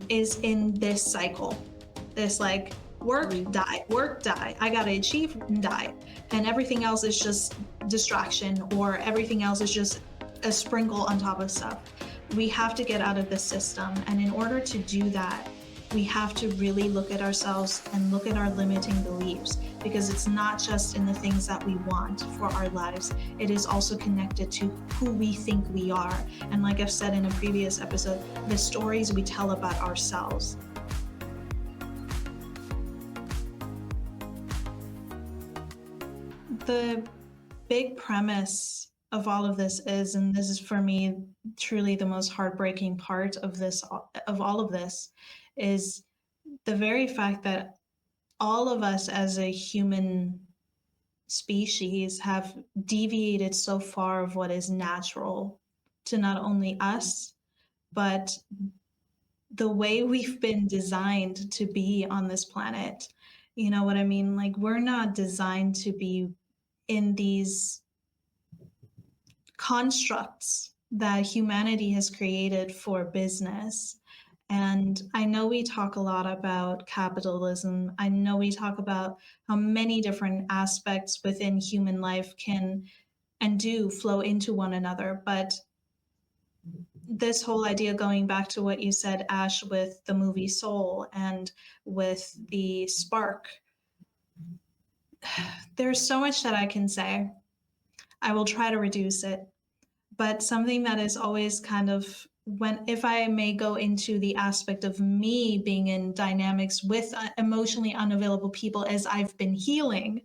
is in this cycle. This like work, die. I gotta achieve and die. And everything else is just distraction, or everything else is just a sprinkle on top of stuff. We have to get out of this system. And in order to do that, we have to really look at ourselves and look at our limiting beliefs, because it's not just in the things that we want for our lives. It is also connected to who we think we are. And like I've said in a previous episode, the stories we tell about ourselves. The big premise of all of this is, and this is for me truly the most heartbreaking part of all of this, is the very fact that all of us as a human species have deviated so far of what is natural to not only us, but the way we've been designed to be on this planet. You know what I mean? Like, we're not designed to be in these constructs that humanity has created for business. And I know we talk a lot about capitalism. I know we talk about how many different aspects within human life can and do flow into one another. But this whole idea, going back to what you said, Ash, with the movie Soul and with the spark, there's so much that I can say. I will try to reduce it. But something that is always kind of, if I may go into the aspect of me being in dynamics with emotionally unavailable people as I've been healing,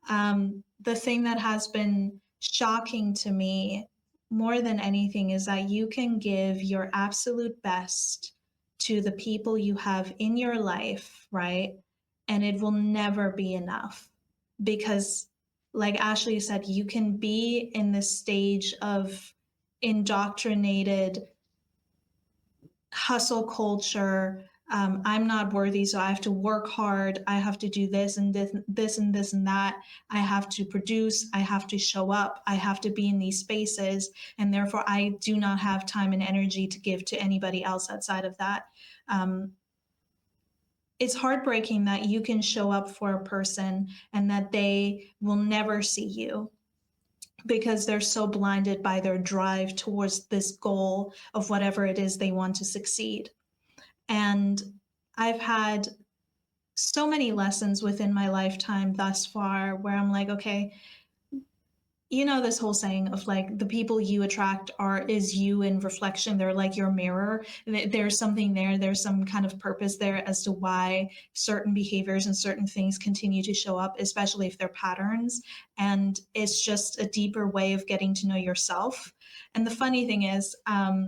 the thing that has been shocking to me more than anything is that you can give your absolute best to the people you have in your life, right? And it will never be enough, because like Ashley said, you can be in this stage of indoctrinated hustle culture. I'm not worthy, so I have to work hard. I have to do this and this and this and that. I have to produce. I have to show up. I have to be in these spaces. And therefore, I do not have time and energy to give to anybody else outside of that. It's heartbreaking that you can show up for a person and that they will never see you, because they're so blinded by their drive towards this goal of whatever it is they want to succeed. And I've had so many lessons within my lifetime thus far where I'm like, okay, you know, this whole saying of like, the people you attract is you in reflection. They're like your mirror. There's something there. There's some kind of purpose there as to why certain behaviors and certain things continue to show up, especially if they're patterns. And it's just a deeper way of getting to know yourself. And the funny thing is, I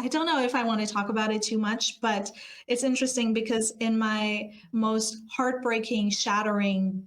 don't know if I want to talk about it too much, but it's interesting because in my most heartbreaking, shattering,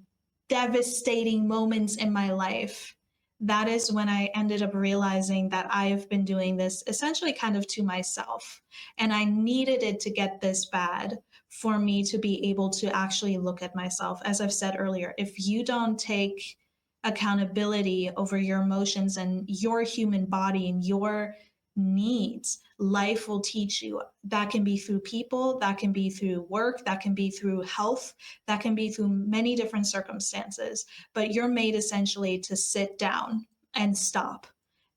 devastating moments in my life, that is when I ended up realizing that I've been doing this essentially kind of to myself. And I needed it to get this bad for me to be able to actually look at myself. As I've said earlier, if you don't take accountability over your emotions and your human body and your needs, life will teach you. That can be through people, that can be through work, that can be through health, that can be through many different circumstances. But you're made essentially to sit down and stop.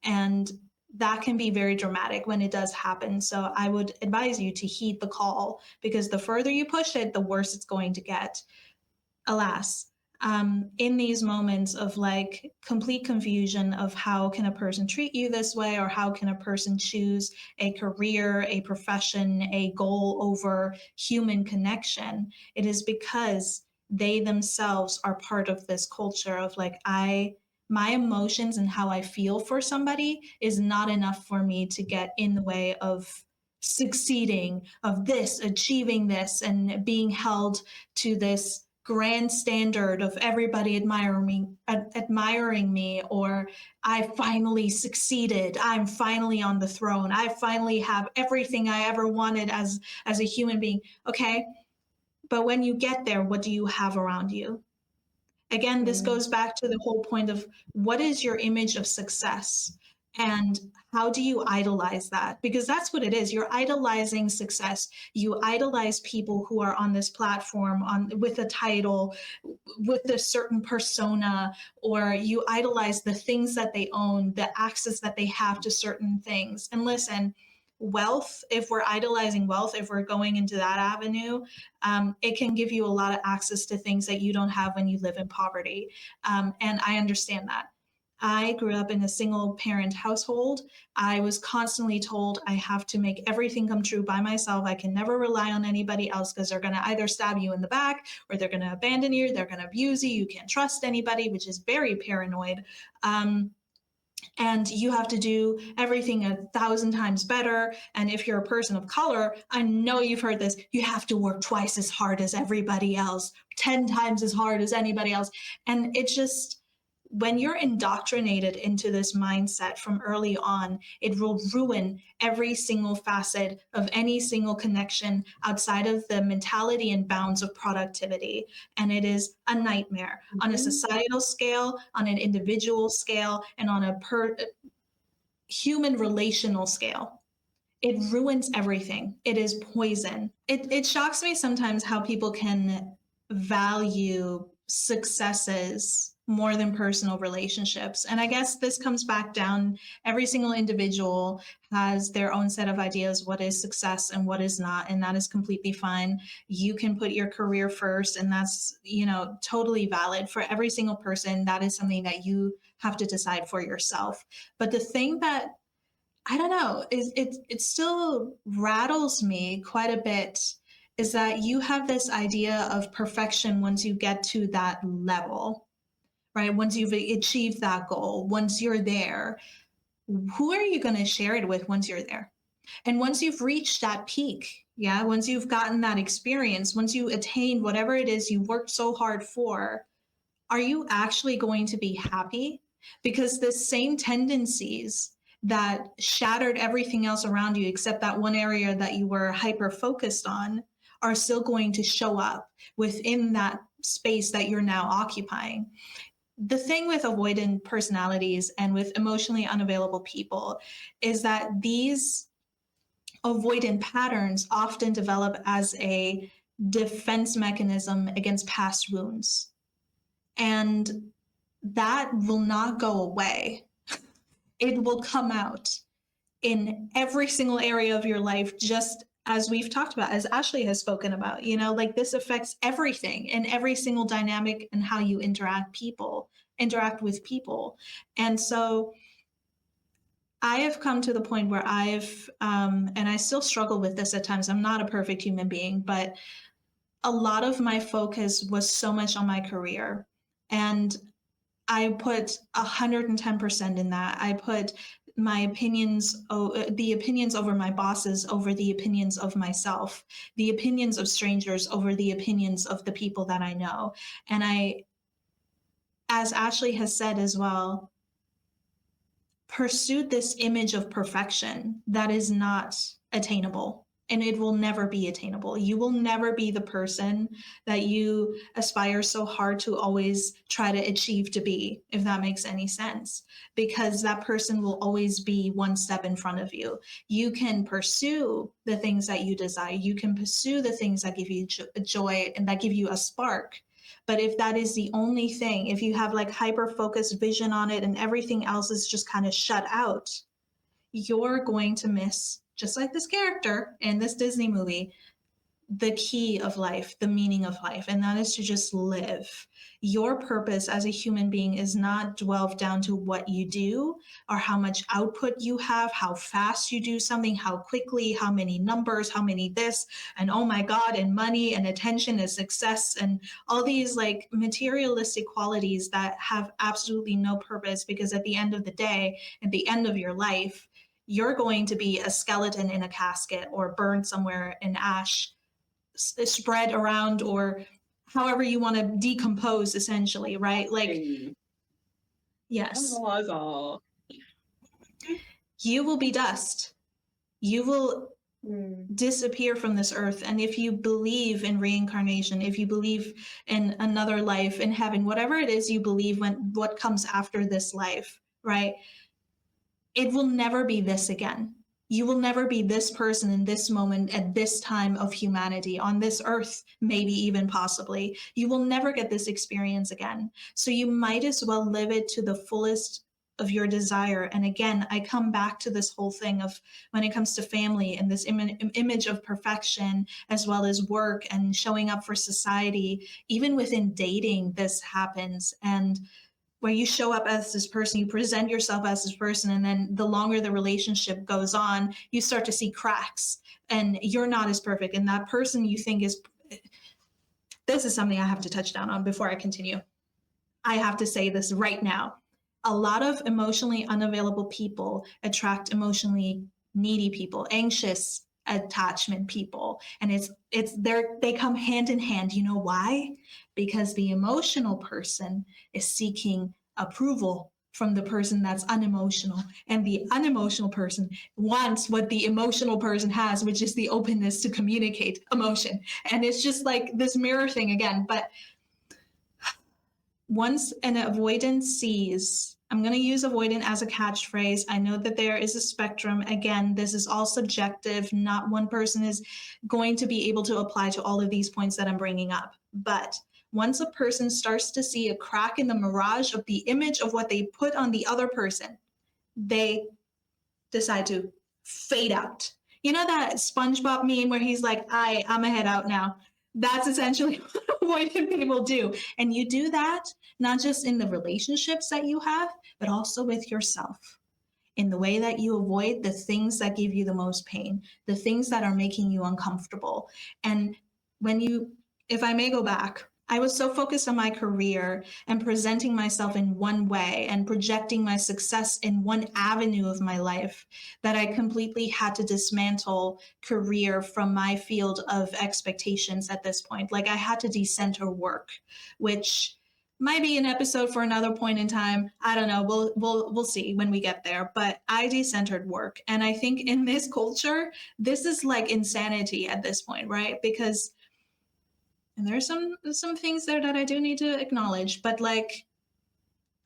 And that can be very dramatic when it does happen. So I would advise you to heed the call, because the further you push it, the worse it's going to get. Alas, in these moments of like complete confusion of how can a person treat you this way, or how can a person choose a career, a profession, a goal over human connection, it is because they themselves are part of this culture of like, my emotions and how I feel for somebody is not enough for me to get in the way of succeeding, of this, achieving this, and being held to this grand standard of everybody admiring me, or I finally succeeded. I'm finally on the throne. I finally have everything I ever wanted as a human being. Okay. But when you get there, what do you have around you? Again, this goes back to the whole point of what is your image of success? And how do you idolize that? Because that's what it is. You're idolizing success. You idolize people who are on this platform on with a title, with a certain persona, or you idolize the things that they own, the access that they have to certain things. And listen, wealth, if we're idolizing wealth, if we're going into that avenue, it can give you a lot of access to things that you don't have when you live in poverty. And I understand that. I grew up in a single parent household. I was constantly told I have to make everything come true by myself. I can never rely on anybody else because they're going to either stab you in the back or they're going to abandon you. They're going to abuse you. You can't trust anybody, which is very paranoid. And you have to do everything 1,000 times better. And if you're a person of color, I know you've heard this, you have to work twice as hard as everybody else, 10 times as hard as anybody else. And it just, when you're indoctrinated into this mindset from early on, it will ruin every single facet of any single connection outside of the mentality and bounds of productivity. And it is a nightmare on a societal scale, on an individual scale, and on a human relational scale. It ruins everything. It is poison. It shocks me sometimes how people can value successes more than personal relationships. And I guess this comes back down, every single individual has their own set of ideas, what is success and what is not, and that is completely fine. You can put your career first, and that's, totally valid for every single person. That is something that you have to decide for yourself. But the thing that I don't know, it still rattles me quite a bit is that you have this idea of perfection once you get to that level, right? Once you've achieved that goal, once you're there, who are you going to share it with once you're there? And once you've reached that peak, yeah, once you've gotten that experience, once you attain whatever it is you worked so hard for, are you actually going to be happy? Because the same tendencies that shattered everything else around you, except that one area that you were hyper focused on, are still going to show up within that space that you're now occupying. The thing with avoidant personalities and with emotionally unavailable people is that these avoidant patterns often develop as a defense mechanism against past wounds. And that will not go away. It will come out in every single area of your life, just as we've talked about, as Ashley has spoken about. Like this affects everything and every single dynamic and how you interact with people. And so I have come to the point where and I still struggle with this at times. I'm not a perfect human being, but a lot of my focus was so much on my career. And I put 110% in that. I put my opinions, the opinions over my bosses over the opinions of myself, the opinions of strangers over the opinions of the people that I know. And as Ashley has said as well, pursued this image of perfection that is not attainable. And it will never be attainable. You will never be the person that you aspire so hard to always try to achieve to be, if that makes any sense, because that person will always be one step in front of you. You can pursue the things that you desire. You can pursue the things that give you joy and that give you a spark. But if that is the only thing, if you have like hyper focused vision on it and everything else is just kind of shut out, you're going to miss, just like this character in this Disney movie, the key of life, the meaning of life, and that is to just live. Your purpose as a human being is not dwelled down to what you do or how much output you have, how fast you do something, how quickly, how many numbers, how many this, and oh my God, and money and attention and success and all these like materialistic qualities that have absolutely no purpose, because at the end of the day, at the end of your life, you're going to be a skeleton in a casket or burned somewhere in ash, spread around, or however you want to decompose, essentially, right? Like, yes, you will be dust. You will disappear from this earth. And if you believe in reincarnation, if you believe in another life, in heaven, whatever it is you believe, what comes after this life, right? it will never be this again. You will never be this person in this moment at this time of humanity on this earth, maybe even possibly. You will never get this experience again. So you might as well live it to the fullest of your desire. And again, I come back to this whole thing of when it comes to family and this image of perfection, as well as work and showing up for society. Even within dating, this happens. And where you show up as this person, you present yourself as this person, and then the longer the relationship goes on, you start to see cracks and you're not as perfect. And that person you think is, this is something I have to touch down on before I continue. I have to say this right now. A lot of emotionally unavailable people attract emotionally needy people, anxious attachment people. And they come hand in hand. You know why? Because the emotional person is seeking approval from the person that's unemotional. And the unemotional person wants what the emotional person has, which is the openness to communicate emotion. And it's just like this mirror thing again. But once an avoidant sees, I'm going to use avoidant as a catchphrase. I know that there is a spectrum. Again, this is all subjective. Not one person is going to be able to apply to all of these points that I'm bringing up. But once a person starts to see a crack in the mirage of the image of what they put on the other person, they decide to fade out. You know that SpongeBob meme where he's like, I'm gonna head out now. That's essentially what people do. And you do that not just in the relationships that you have, but also with yourself, in the way that you avoid the things that give you the most pain, the things that are making you uncomfortable. And if I may go back, I was so focused on my career and presenting myself in one way and projecting my success in one avenue of my life that I completely had to dismantle career from my field of expectations at this point. Like I had to decenter work, which might be an episode for another point in time. I don't know. We'll see when we get there. But I decentered work. And I think in this culture, this is like insanity at this point, right? Because and there's some things there that I do need to acknowledge, but like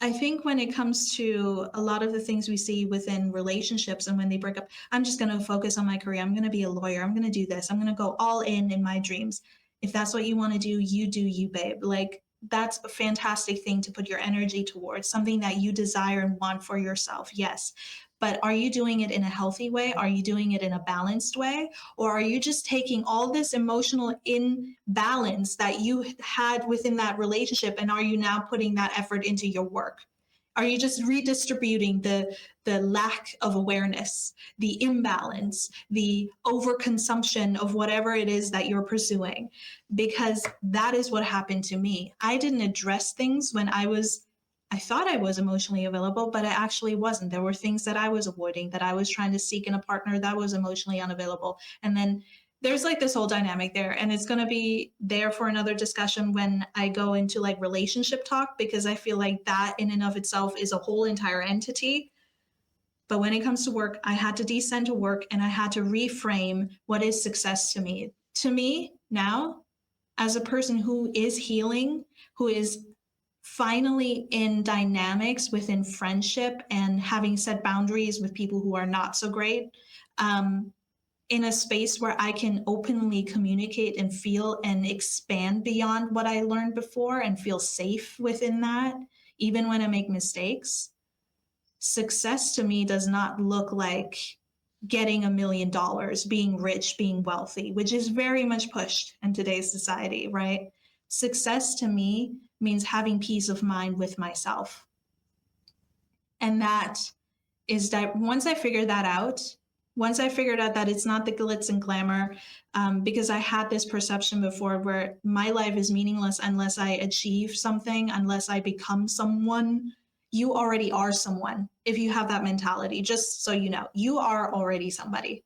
I think when it comes to a lot of the things we see within relationships and when they break up, I'm just going to focus on my career. I'm going to be a lawyer. I'm going to do this. I'm going to go all in my dreams. If that's what you want to do you, babe. Like that's a fantastic thing to put your energy towards, something that you desire and want for yourself. Yes. But are you doing it in a healthy way? Are you doing it in a balanced way? Or are you just taking all this emotional imbalance that you had within that relationship and are you now putting that effort into your work? Are you just redistributing the lack of awareness, the imbalance, the overconsumption of whatever it is that you're pursuing? Because that is what happened to me. I didn't address things when I thought I was emotionally available, but I actually wasn't. There were things that I was avoiding, that I was trying to seek in a partner that was emotionally unavailable. And then there's like this whole dynamic there. And it's going to be there for another discussion when I go into like relationship talk, because I feel like that in and of itself is a whole entire entity. But when it comes to work, I had to descend to work and I had to reframe what is success to me. To me now, as a person who is healing, who is finally in dynamics within friendship and having set boundaries with people who are not so great, in a space where I can openly communicate and feel and expand beyond what I learned before and feel safe within that, even when I make mistakes. Success to me does not look like getting $1 million, being rich, being wealthy, which is very much pushed in today's society, right? Success to me means having peace of mind with myself. And that is that once I figured out that it's not the glitz and glamour, because I had this perception before where my life is meaningless unless I achieve something, unless I become someone. You already are someone if you have that mentality. Just so you know, you are already somebody.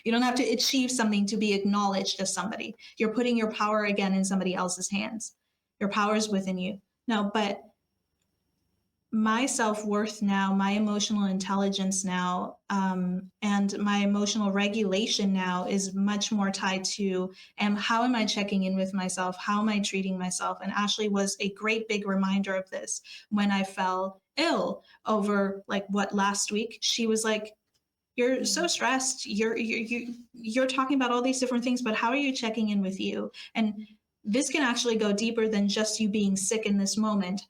You don't have to achieve something to be acknowledged as somebody. You're putting your power again in somebody else's hands. Your power is within you. No, but my self-worth now, my emotional intelligence now, and my emotional regulation now is much more tied to how am I checking in with myself? How am I treating myself? And Ashley was a great big reminder of this when I fell ill over like what last week. She was like, "You're so stressed. You're talking about all these different things, but how are you checking in with you?" And this can actually go deeper than just you being sick in this moment.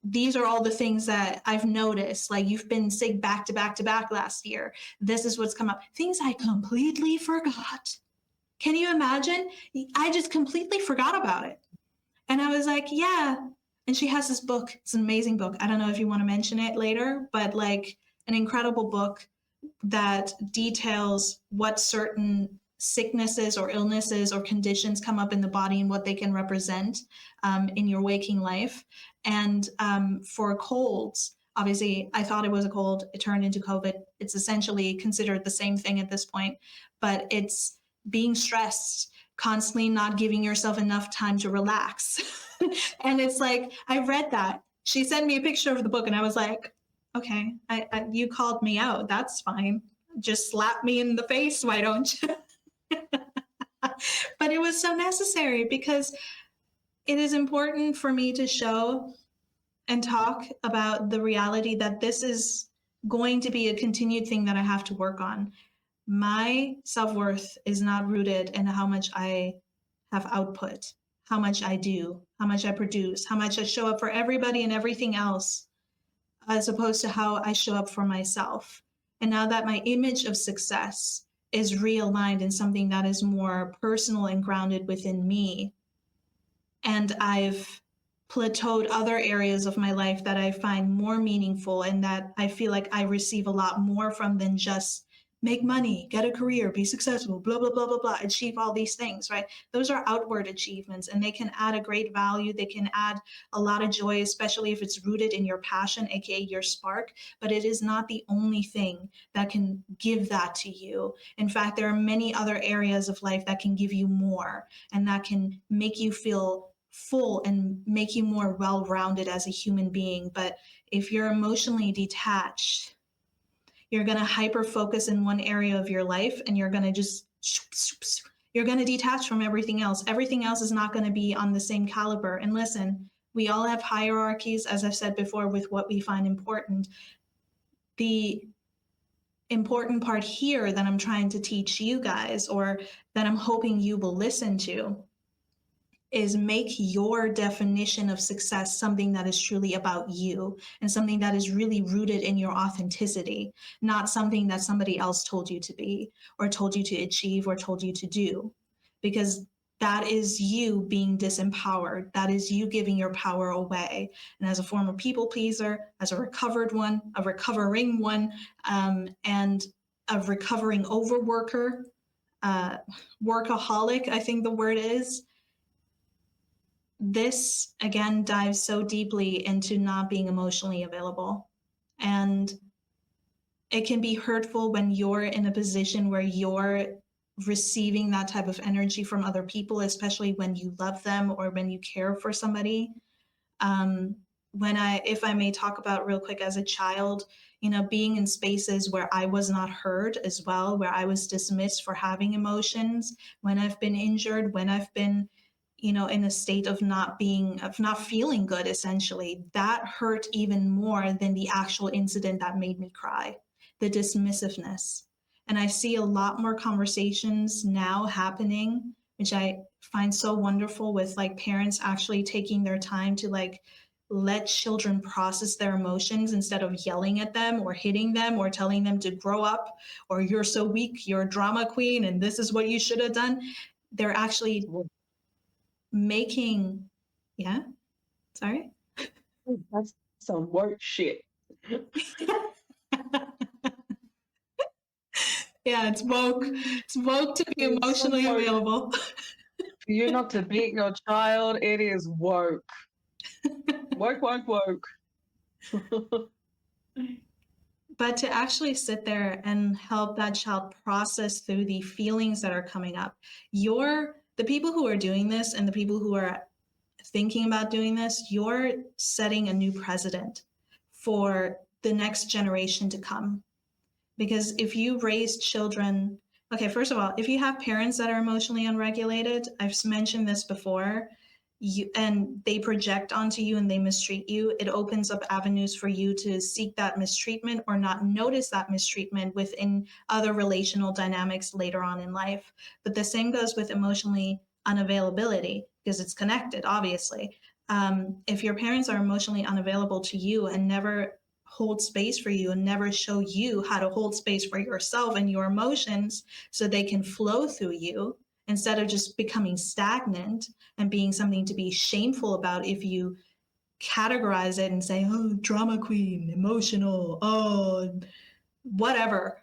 These are all the things that I've noticed. Like, you've been sick back to back to back last year. This is what's come up. Things I completely forgot. Can you imagine? I just completely forgot about it. And I was like, yeah. And she has this book. It's an amazing book. I don't know if you want to mention it later, but like an incredible book that details what certain sicknesses or illnesses or conditions come up in the body and what they can represent in your waking life. And for colds, obviously, I thought it was a cold. It turned into COVID. It's essentially considered the same thing at this point, but it's being stressed, constantly not giving yourself enough time to relax. And it's like, I read that. She sent me a picture of the book, and I was like, okay, you called me out. That's fine. Just slap me in the face. Why don't you? But it was so necessary because it is important for me to show and talk about the reality that this is going to be a continued thing that I have to work on. My self-worth is not rooted in how much I have output, how much I do, how much I produce, how much I show up for everybody and everything else, as opposed to how I show up for myself. And now that my image of success is realigned in something that is more personal and grounded within me, and I've plateaued other areas of my life that I find more meaningful and that I feel like I receive a lot more from than just make money, get a career, be successful, blah, blah, blah, blah, blah, achieve all these things, right? Those are outward achievements, and they can add a great value. They can add a lot of joy, especially if it's rooted in your passion, aka your spark, but it is not the only thing that can give that to you. In fact, there are many other areas of life that can give you more and that can make you feel full and make you more well-rounded as a human being. But if you're emotionally detached, you're going to hyper focus in one area of your life, and you're going to just you're going to detach from everything else. Everything else is not going to be on the same caliber. And listen, we all have hierarchies, as I've said before, with what we find important. The important part here that I'm trying to teach you guys, or that I'm hoping you will listen to, is make your definition of success something that is truly about you and something that is really rooted in your authenticity, not something that somebody else told you to be or told you to achieve or told you to do, because that is you being disempowered. That is you giving your power away. And as a former people pleaser, as a recovered one, a recovering one, and a recovering overworker, workaholic, I think the word is, this again dives so deeply into not being emotionally available. And it can be hurtful when you're in a position where you're receiving that type of energy from other people, especially when you love them or when you care for somebody. If I may talk about real quick, as a child, being in spaces where I was not heard as well, where I was dismissed for having emotions, when I've been injured, when I've been in a state of not feeling good, essentially, that hurt even more than the actual incident that made me cry, the dismissiveness. And I see a lot more conversations now happening, which I find so wonderful, with like parents actually taking their time to like let children process their emotions instead of yelling at them or hitting them or telling them to grow up, or you're so weak, you're a drama queen and this is what you should have done. They're actually making, yeah, sorry. That's some work shit. Yeah, it's woke. It's woke to be It's some emotionally work. available. For you not to beat your child, it is work. Work, work, work. But to actually sit there and help that child process through the feelings that are coming up, the people who are doing this and the people who are thinking about doing this, you're setting a new precedent. for the next generation to come. Because if you raise children, okay, first of all, if you have parents that are emotionally unregulated, I've mentioned this before, and they project onto you and they mistreat you, it opens up avenues for you to seek that mistreatment or not notice that mistreatment within other relational dynamics later on in life. But the same goes with emotionally unavailability, because it's connected, obviously. If your parents are emotionally unavailable to you and never hold space for you and never show you how to hold space for yourself and your emotions so they can flow through you, instead of just becoming stagnant and being something to be shameful about if you categorize it and say, oh, drama queen, emotional, oh, whatever.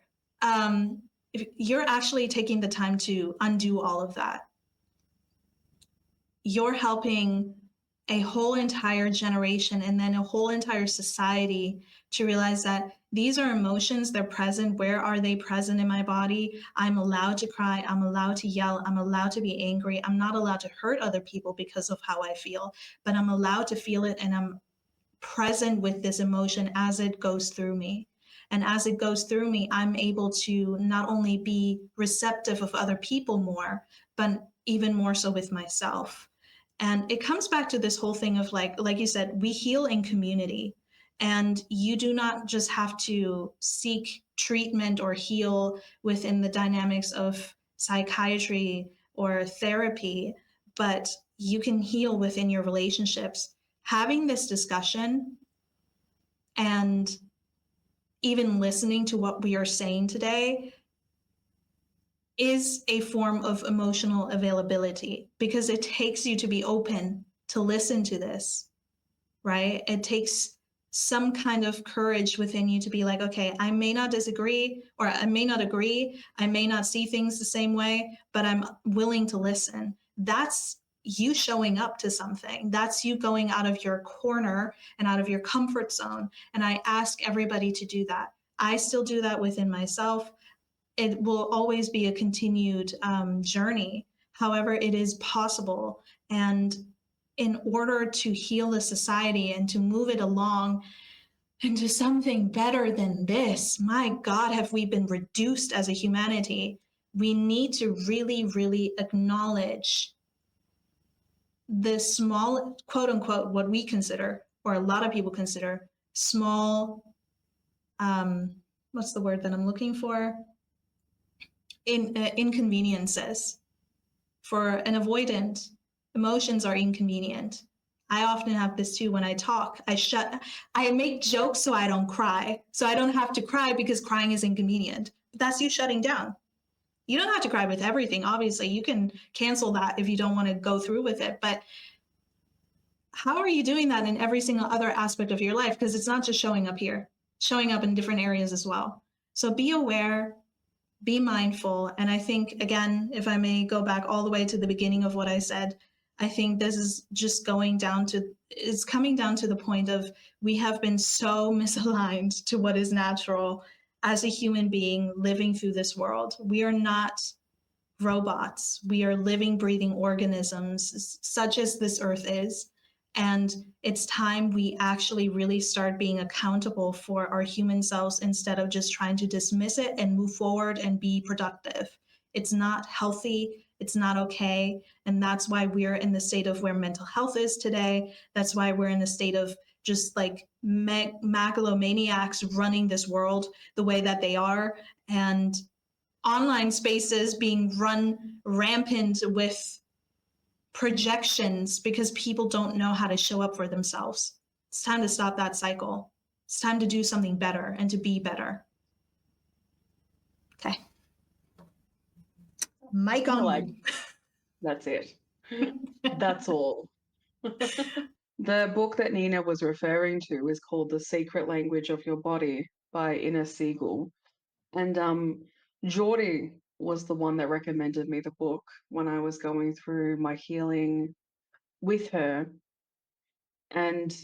If you're actually taking the time to undo all of that, you're helping a whole entire generation and then a whole entire society to realize that these are emotions, they're present. Where are they present in my body? I'm allowed to cry. I'm allowed to yell. I'm allowed to be angry. I'm not allowed to hurt other people because of how I feel, but I'm allowed to feel it, and I'm present with this emotion as it goes through me. And as it goes through me, I'm able to not only be receptive of other people more, but even more so with myself. And it comes back to this whole thing of like you said, we heal in community. And you do not just have to seek treatment or heal within the dynamics of psychiatry or therapy, but you can heal within your relationships. Having this discussion and even listening to what we are saying today is a form of emotional availability, because it takes you to be open to listen to this, right? It takes some kind of courage within you to be like, okay, I may not disagree, or I may not agree, I may not see things the same way, but I'm willing to listen. That's you showing up to something. That's you going out of your corner and out of your comfort zone. And I ask everybody to do that. I still do that within myself. It will always be a continued journey. However, it is possible. And in order to heal the society and to move it along into something better than this, my God, have we been reduced as a humanity? We need to really, really acknowledge the small, quote unquote, what we consider, or a lot of people consider, small, what's the word that I'm looking for? Inconveniences. For an avoidant, emotions are inconvenient. I often have this too when I talk. I make jokes so I don't cry. So I don't have to cry because crying is inconvenient. But that's you shutting down. You don't have to cry with everything. Obviously, you can cancel that if you don't want to go through with it. But how are you doing that in every single other aspect of your life? Because it's not just showing up here, showing up in different areas as well. So be aware, be mindful. And I think, again, if I may go back all the way to the beginning of what I said, I think this is just it's coming down to the point of we have been so misaligned to what is natural as a human being living through this world. We are not robots. We are living, breathing organisms, such as this earth is. And it's time we actually really start being accountable for our human selves instead of just trying to dismiss it and move forward and be productive. It's not healthy. It's not okay. And that's why we're in the state of where mental health is today. That's why we're in the state of just like megalomaniacs running this world the way that they are. And online spaces being run rampant with projections because people don't know how to show up for themselves. It's time to stop that cycle. It's time to do something better and to be better. Okay. Mic on Like, you. that's it. That's all. The book that Nina was referring to is called The Secret Language of Your Body by Ines Siegel. And Geordie was the one that recommended me the book when I was going through my healing with her. And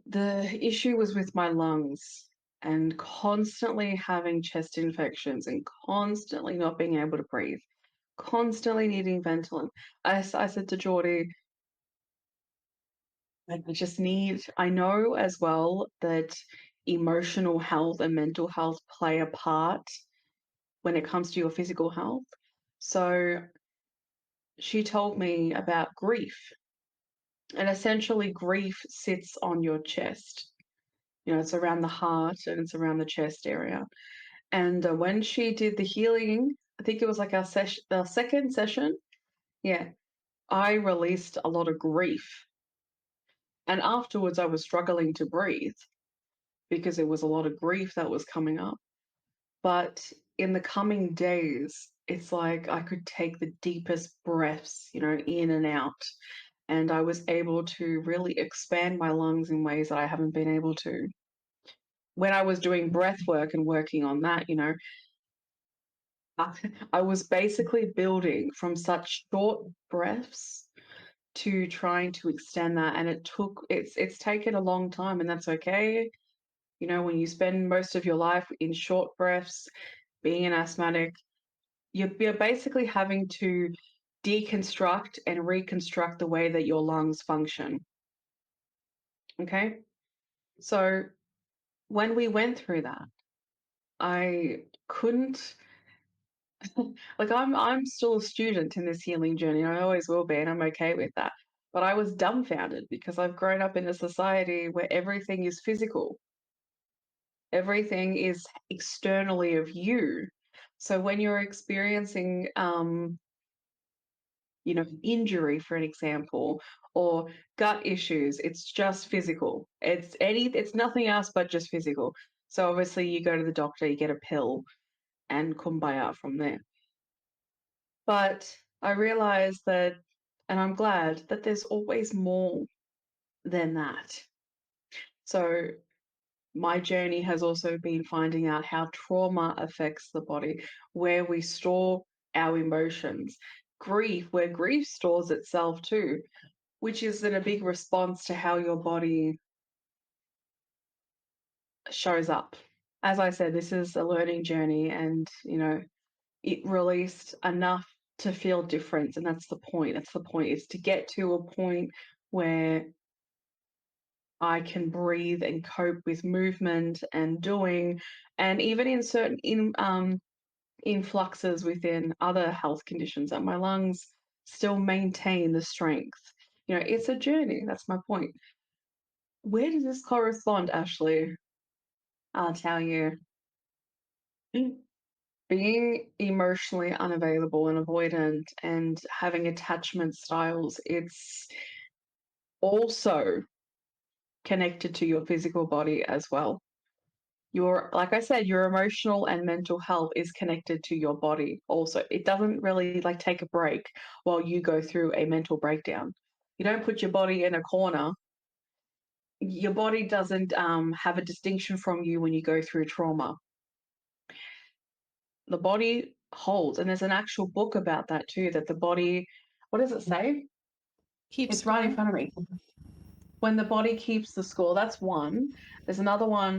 the issue was with my lungs and constantly having chest infections and constantly not being able to breathe, constantly needing Ventolin. I said to Geordie, I know as well that emotional health and mental health play a part when it comes to your physical health. So she told me about grief, and essentially grief sits on your chest. It's around the heart and it's around the chest area. And when she did the healing, I think it was like our second session. Yeah, I released a lot of grief. And afterwards, I was struggling to breathe because it was a lot of grief that was coming up. But in the coming days, it's like I could take the deepest breaths, in and out. And I was able to really expand my lungs in ways that I haven't been able to. When I was doing breath work and working on that, I was basically building from such short breaths to trying to extend that. And it's taken a long time, and that's okay. When you spend most of your life in short breaths, being an asthmatic, you're basically having to deconstruct and reconstruct the way that your lungs function. Okay? So when we went through that, I couldn't like I'm still a student in this healing journey. I always will be, and I'm okay with that. But I was dumbfounded because I've grown up in a society where everything is physical. Everything is externally of you. So when you're experiencing injury, for an example, or gut issues, it's just physical. It's nothing else but just physical. So obviously you go to the doctor, you get a pill and kumbaya from there. But I realized that, and I'm glad that there's always more than that. So my journey has also been finding out how trauma affects the body, where we store our emotions, where grief stores itself too, which is in a big response to how your body shows up. As I said, this is a learning journey, and it released enough to feel different, and that's the point. That's the point, is to get to a point where I can breathe and cope with movement and doing, and even in certain influxes within other health conditions, that my lungs still maintain the strength. It's a journey. That's my point. Where does this correspond, Ashley? I'll tell you. Being emotionally unavailable and avoidant and having attachment styles, it's also connected to your physical body as well. Like I said, your emotional and mental health is connected to your body also. It doesn't really like take a break while you go through a mental breakdown. You don't put your body in a corner. Your body doesn't have a distinction from you when you go through trauma. The body holds, and there's an actual book about that too, that the body, what does it say? It's right in front of me. When the body keeps the score, that's one. There's another one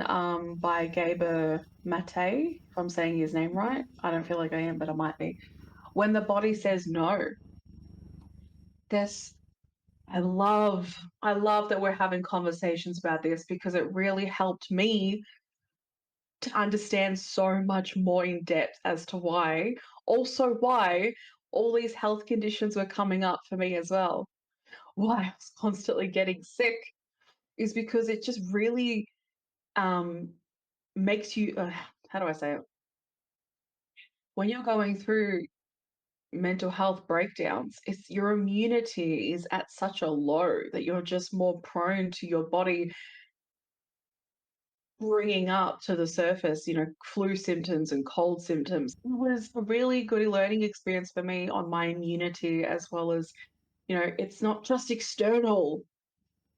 by Gaber Mate, if I'm saying his name right. I don't feel like I am, but I might be. When the body says no. There's I love that we're having conversations about this, because it really helped me to understand so much more in depth as to why all these health conditions were coming up for me as well. Why I was constantly getting sick is because it just really makes you, how do I say it? When you're going through mental health breakdowns, it's your immunity is at such a low that you're just more prone to your body bringing up to the surface, flu symptoms and cold symptoms. It was a really good learning experience for me on my immunity, as well as, it's not just external.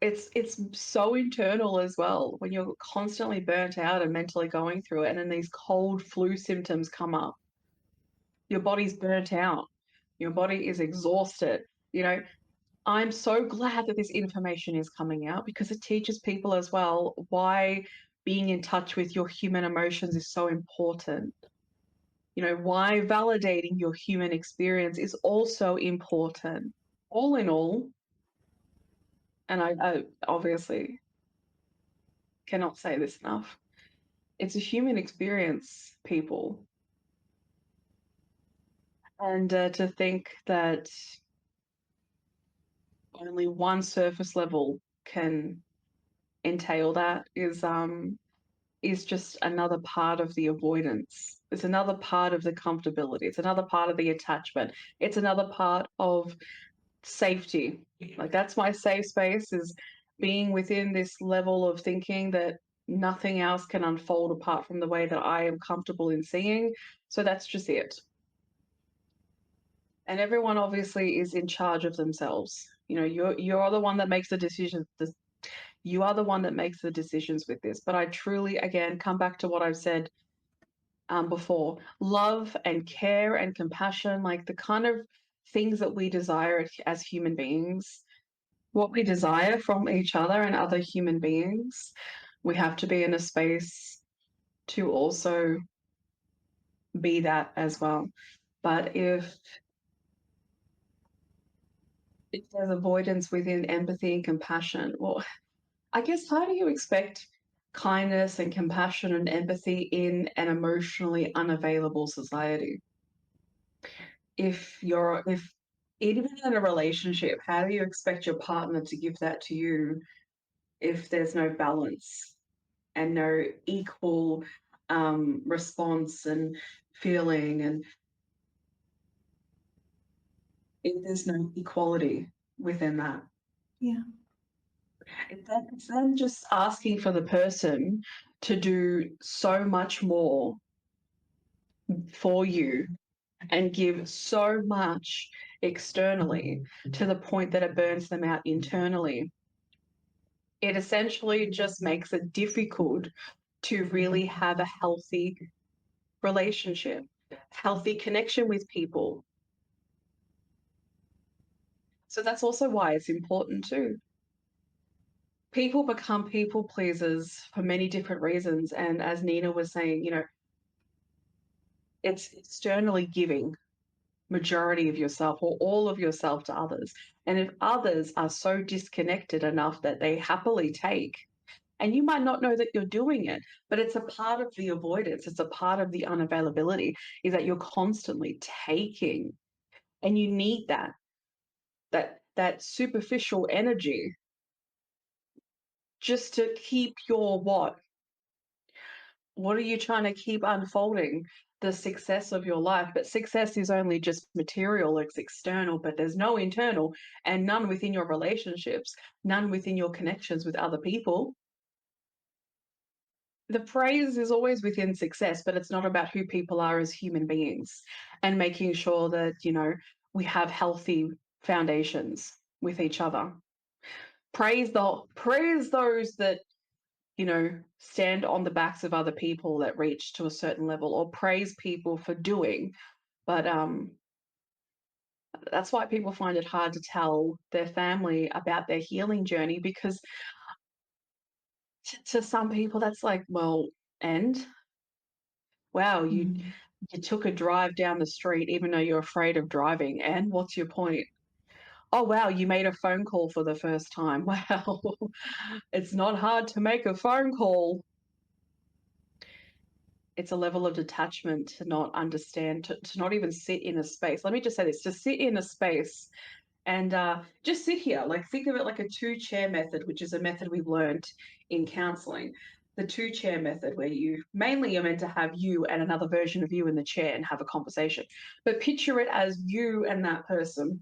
It's so internal as well, when you're constantly burnt out and mentally going through it, and then these cold flu symptoms come up. Your body's burnt out. Your body is exhausted. I'm so glad that this information is coming out, because it teaches people as well why being in touch with your human emotions is so important. Why validating your human experience is also important. All in all, and I obviously cannot say this enough. It's a human experience, people. And to think that only one surface level can entail that is just another part of the avoidance. It's another part of the comfortability. It's another part of the attachment. It's another part of safety. Like that's my safe space, is being within this level of thinking that nothing else can unfold apart from the way that I am comfortable in seeing. So that's just it. And everyone obviously is in charge of themselves. You know, you're the one that makes the decisions. You are the one that makes the decisions with this. But I truly, again, come back to what I've said before: love and care and compassion, like the kind of things that we desire as human beings, what we desire from each other and other human beings, we have to be in a space to also be that as well. But if there's avoidance within empathy and compassion, well, I guess how do you expect kindness and compassion and empathy in an emotionally unavailable society? If even in a relationship, how do you expect your partner to give that to you if there's no balance and no equal response and feeling, and if there's no equality within that? Yeah. It's then just asking for the person to do so much more for you and give so much externally to the point that it burns them out internally. It essentially just makes it difficult to really have a healthy relationship, healthy connection with people. So that's also why it's important too. People become people pleasers for many different reasons. And as Nina was saying, you know, it's externally giving majority of yourself or all of yourself to others. And if others are so disconnected enough that they happily take, and you might not know that you're doing it, but it's a part of the avoidance, it's a part of the unavailability, is that you're constantly taking, and you need that superficial energy just to keep your what are you trying to keep unfolding? The success of your life. But success is only just material, it's external, but there's no internal, and none within your relationships, none within your connections with other people. The praise is always within success, but it's not about who people are as human beings, and making sure that, you know, we have healthy foundations with each other. Praise those that, you know, stand on the backs of other people that reach to a certain level, or praise people for doing. But that's why people find it hard to tell their family about their healing journey, because to some people that's like, well, and wow, you took a drive down the street even though you're afraid of driving, and what's your point? Oh wow, you made a phone call for the first time. Wow. It's not hard to make a phone call. It's a level of detachment to not understand, to not even sit in a space. Let me just say this: to sit in a space and just sit here. Like, think of it like a two-chair method, which is a method we've learned in counseling. The two-chair method, where you mainly are meant to have you and another version of you in the chair and have a conversation. But picture it as you and that person,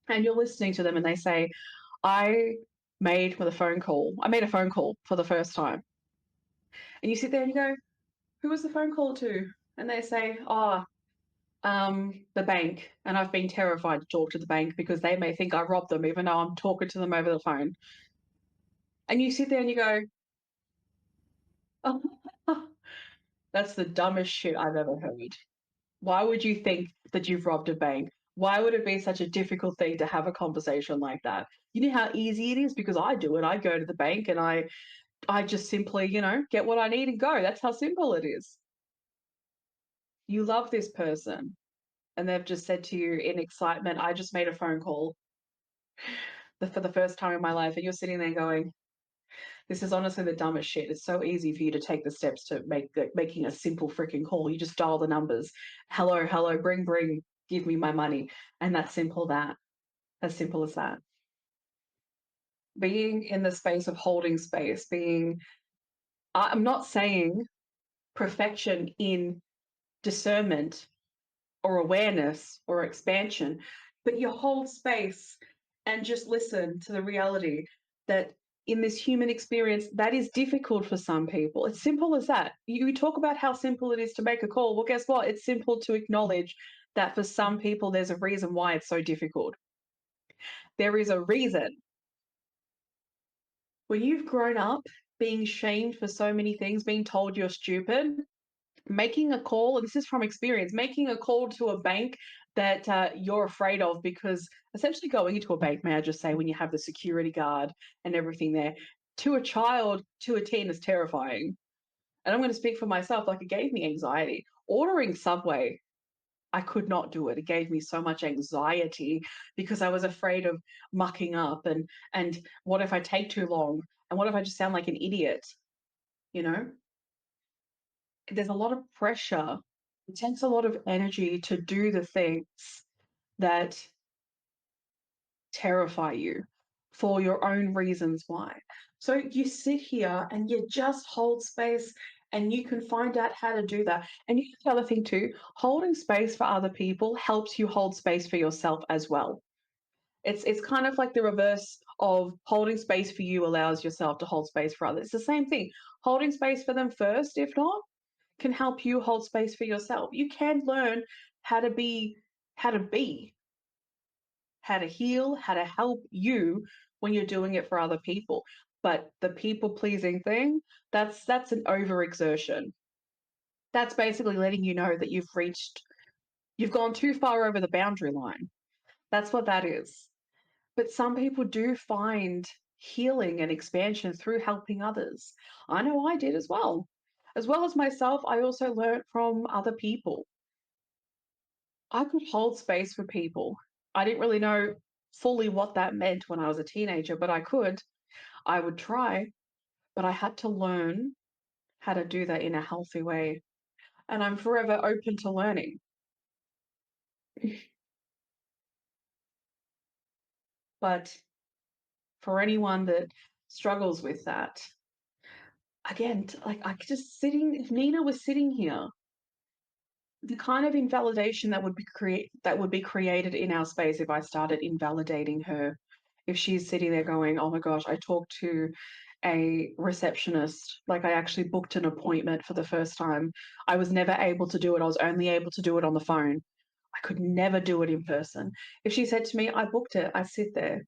and you're listening to them, and they say, I made a phone call. I made a phone call for the first time. And you sit there and you go, who was the phone call to? And they say, oh, the bank. And I've been terrified to talk to the bank because they may think I robbed them, even though I'm talking to them over the phone. And you sit there and you go, oh, that's the dumbest shit I've ever heard. Why would you think that you've robbed a bank? Why would it be such a difficult thing to have a conversation like that? You know how easy it is? Because I do it. I go to the bank and I just simply, you know, get what I need and go. That's how simple it is. You love this person, and they've just said to you in excitement, I just made a phone call. for the first time in my life, and you're sitting there going, this is honestly the dumbest shit. It's so easy for you to take the steps to making a simple freaking call. You just dial the numbers. Hello, bring, give me my money. And that's simple that. As simple as that. Being in the space of holding space, I'm not saying perfection in discernment or awareness or expansion, but you hold space and just listen to the reality that in this human experience, that is difficult for some people. It's simple as that. You talk about how simple it is to make a call. Well, guess what? It's simple to acknowledge that for some people, there's a reason why it's so difficult. There is a reason. When you've grown up being shamed for so many things, being told you're stupid, making a call, and this is from experience, making a call to a bank that you're afraid of, because essentially going into a bank, may I just say, when you have the security guard and everything there, to a child, to a teen, is terrifying. And I'm going to speak for myself, like, it gave me anxiety. Ordering Subway, I could not do it. It gave me so much anxiety because I was afraid of mucking up, and what if I take too long? And what if I just sound like an idiot? You know? There's a lot of pressure. It takes a lot of energy to do the things that terrify you for your own reasons why. So you sit here and you just hold space, and you can find out how to do that. And the other thing too, holding space for other people helps you hold space for yourself as well. It's kind of like the reverse of holding space for you allows yourself to hold space for others. It's the same thing. Holding space for them first, if not, can help you hold space for yourself. You can learn how to be, how to be, how to heal, how to help you when you're doing it for other people. But the people pleasing thing, that's an overexertion. That's basically letting you know that you've gone too far over the boundary line. That's what that is. But some people do find healing and expansion through helping others. I know I did as well. As well as myself, I also learned from other people. I could hold space for people. I didn't really know fully what that meant when I was a teenager, but I could. I would try, but I had to learn how to do that in a healthy way. And I'm forever open to learning. But for anyone that struggles with that, again, like, I just sitting, if Nina was sitting here, the kind of invalidation that would be created in our space if I started invalidating her, if she's sitting there going, oh my gosh, I talked to a receptionist, like, I actually booked an appointment for the first time. I was never able to do it. I was only able to do it on the phone. I could never do it in person. If she said to me, I booked it, I sit there,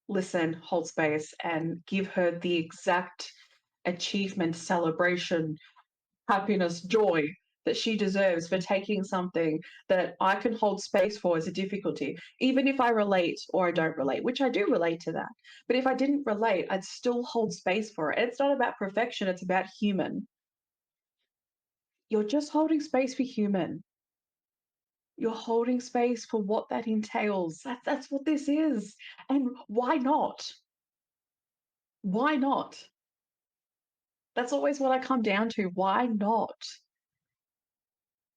listen, hold space, and give her the exact achievement, celebration, happiness, joy that she deserves for taking something that I can hold space for as a difficulty, even if I relate or I don't relate, which I do relate to that. But if I didn't relate, I'd still hold space for it. And it's not about perfection, it's about human. You're just holding space for human. You're holding space for what that entails. That's what this is. And why not? Why not? That's always what I come down to. Why not?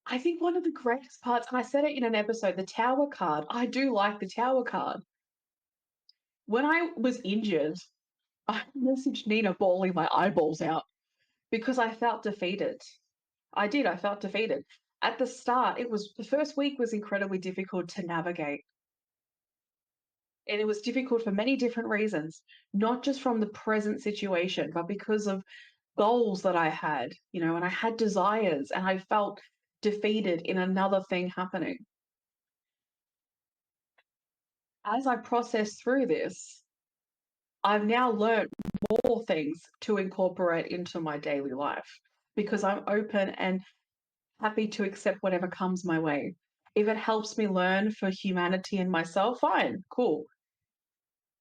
I think one of the greatest parts, and I said it in an episode, the tower card. I do like the tower card. When I was injured, I messaged Nina bawling my eyeballs out because I felt defeated. I did. I felt defeated. At the start, the first week was incredibly difficult to navigate. And it was difficult for many different reasons, not just from the present situation, but because of goals that I had, and I had desires, and I felt defeated in another thing happening. As I process through this, I've now learned more things to incorporate into my daily life because I'm open and happy to accept whatever comes my way. If it helps me learn for humanity and myself, fine, cool.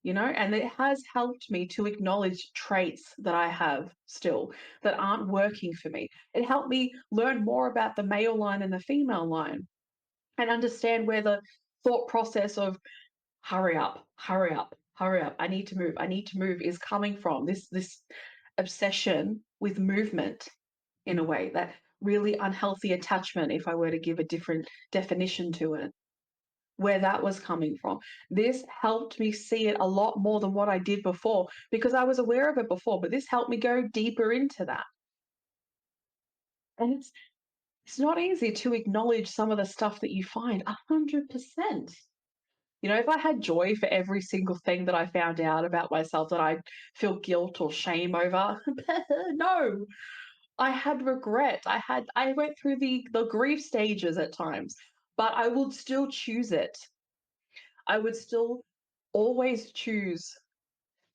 And it has helped me to acknowledge traits that I have still that aren't working for me. It helped me learn more about the male line and the female line and understand where the thought process of hurry up, hurry up, hurry up. I need to move is coming from this obsession with movement in a way, that really unhealthy attachment, if I were to give a different definition to it, where that was coming from. This helped me see it a lot more than what I did before, because I was aware of it before, but this helped me go deeper into that. And it's not easy to acknowledge some of the stuff that you find 100%. You know, if I had joy for every single thing that I found out about myself that I feel guilt or shame over, no. I had regret. I went through the grief stages at times, but I would still choose it. I would still always choose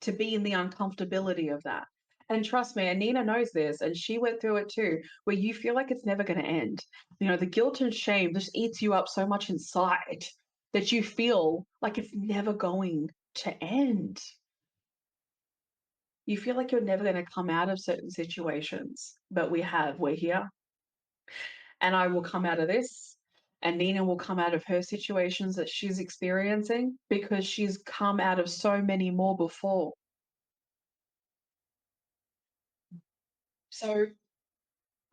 to be in the uncomfortability of that. And trust me, and Nina knows this, and she went through it too, where you feel like it's never going to end. You know, the guilt and shame just eats you up so much inside that you feel like it's never going to end. You feel like you're never going to come out of certain situations, but we're here. And I will come out of this, and Nina will come out of her situations that she's experiencing, because she's come out of so many more before. So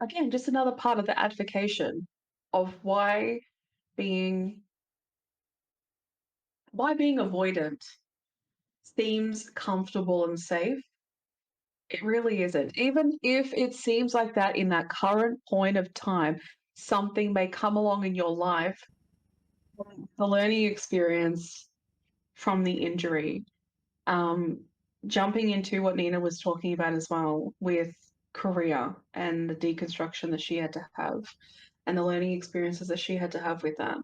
again, just another part of the advocation of why being avoidant seems comfortable and safe. It really isn't. Even if it seems like that in that current point of time, something may come along in your life, the learning experience from the injury, um, jumping into what Nina was talking about as well with career and the deconstruction that she had to have, and the learning experiences that she had to have with that.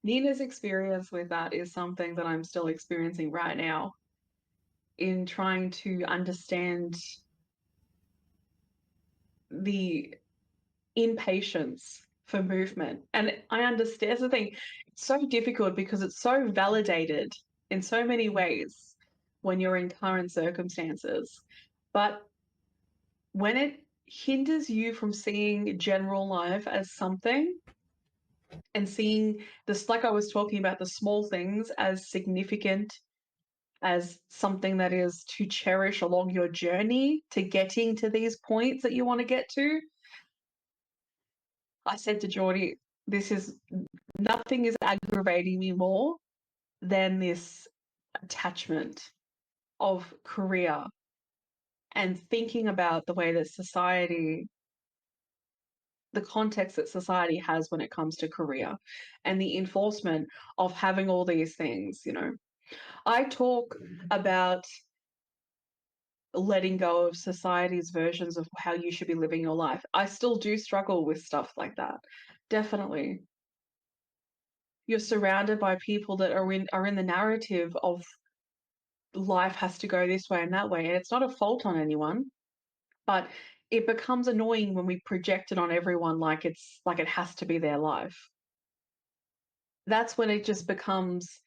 Nina's experience with that is something that I'm still experiencing right now, in trying to understand the impatience for movement. And I understand the thing, it's so difficult because it's so validated in so many ways when you're in current circumstances. But when it hinders you from seeing general life as something, and seeing this, like I was talking about, the small things as significant, as something that is to cherish along your journey to getting to these points that you want to get to. I said to Geordie, this is nothing is aggravating me more than this attachment of career, and thinking about the way that society, the context that society has when it comes to career, and the enforcement of having all these things. You know, I talk about letting go of society's versions of how you should be living your life. I still do struggle with stuff like that. Definitely. You're surrounded by people that are in the narrative of life has to go this way and that way, and it's not a fault on anyone, but it becomes annoying when we project it on everyone like it has to be their life. That's when it just becomes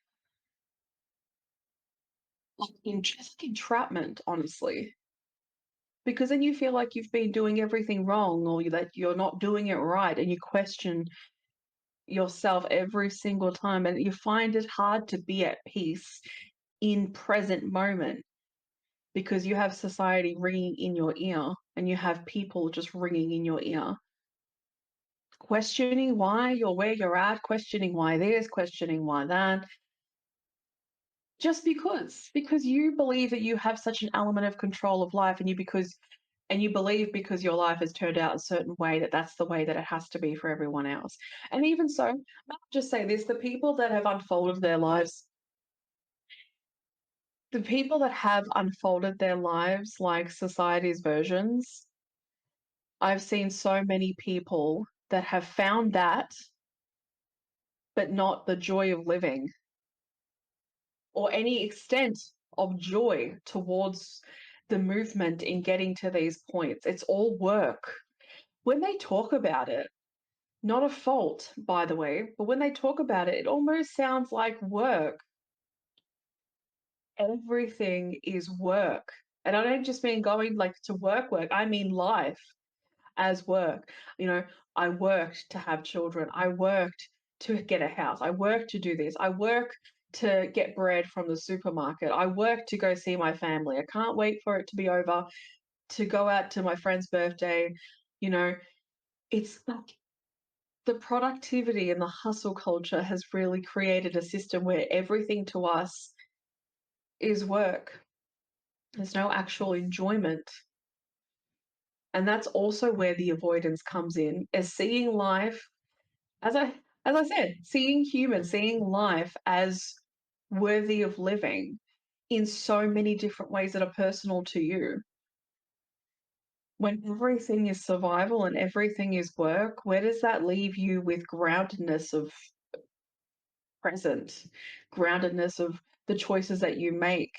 like entrapment, honestly. Because then you feel like you've been doing everything wrong, or that you're not doing it right, and you question yourself every single time, and you find it hard to be at peace in present moment, because you have society ringing in your ear, and you have people just ringing in your ear, questioning why you're where you're at, questioning why this, questioning why that, just because you believe that you have such an element of control of life, and you believe because your life has turned out a certain way that that's the way that it has to be for everyone else. And even so, I'll just say this, the people that have unfolded their lives, like society's versions, I've seen so many people that have found that, but not the joy of living, or any extent of joy towards the movement in getting to these points. It's all work. When they talk about it, not a fault, by the way, but when they talk about it, it almost sounds like work. Everything is work. And I don't just mean going like to work, I mean life as work. You know, I worked to have children. I worked to get a house. I worked to do this. I work to get bread from the supermarket. I work to go see my family. I can't wait for it to be over to go out to my friend's birthday. You know, it's like the productivity and the hustle culture has really created a system where everything to us is work. There's no actual enjoyment. And that's also where the avoidance comes in, is seeing life, as I said, seeing humans, seeing life as worthy of living in so many different ways that are personal to you. When everything is survival and everything is work, where does that leave you with groundedness of present, groundedness of the choices that you make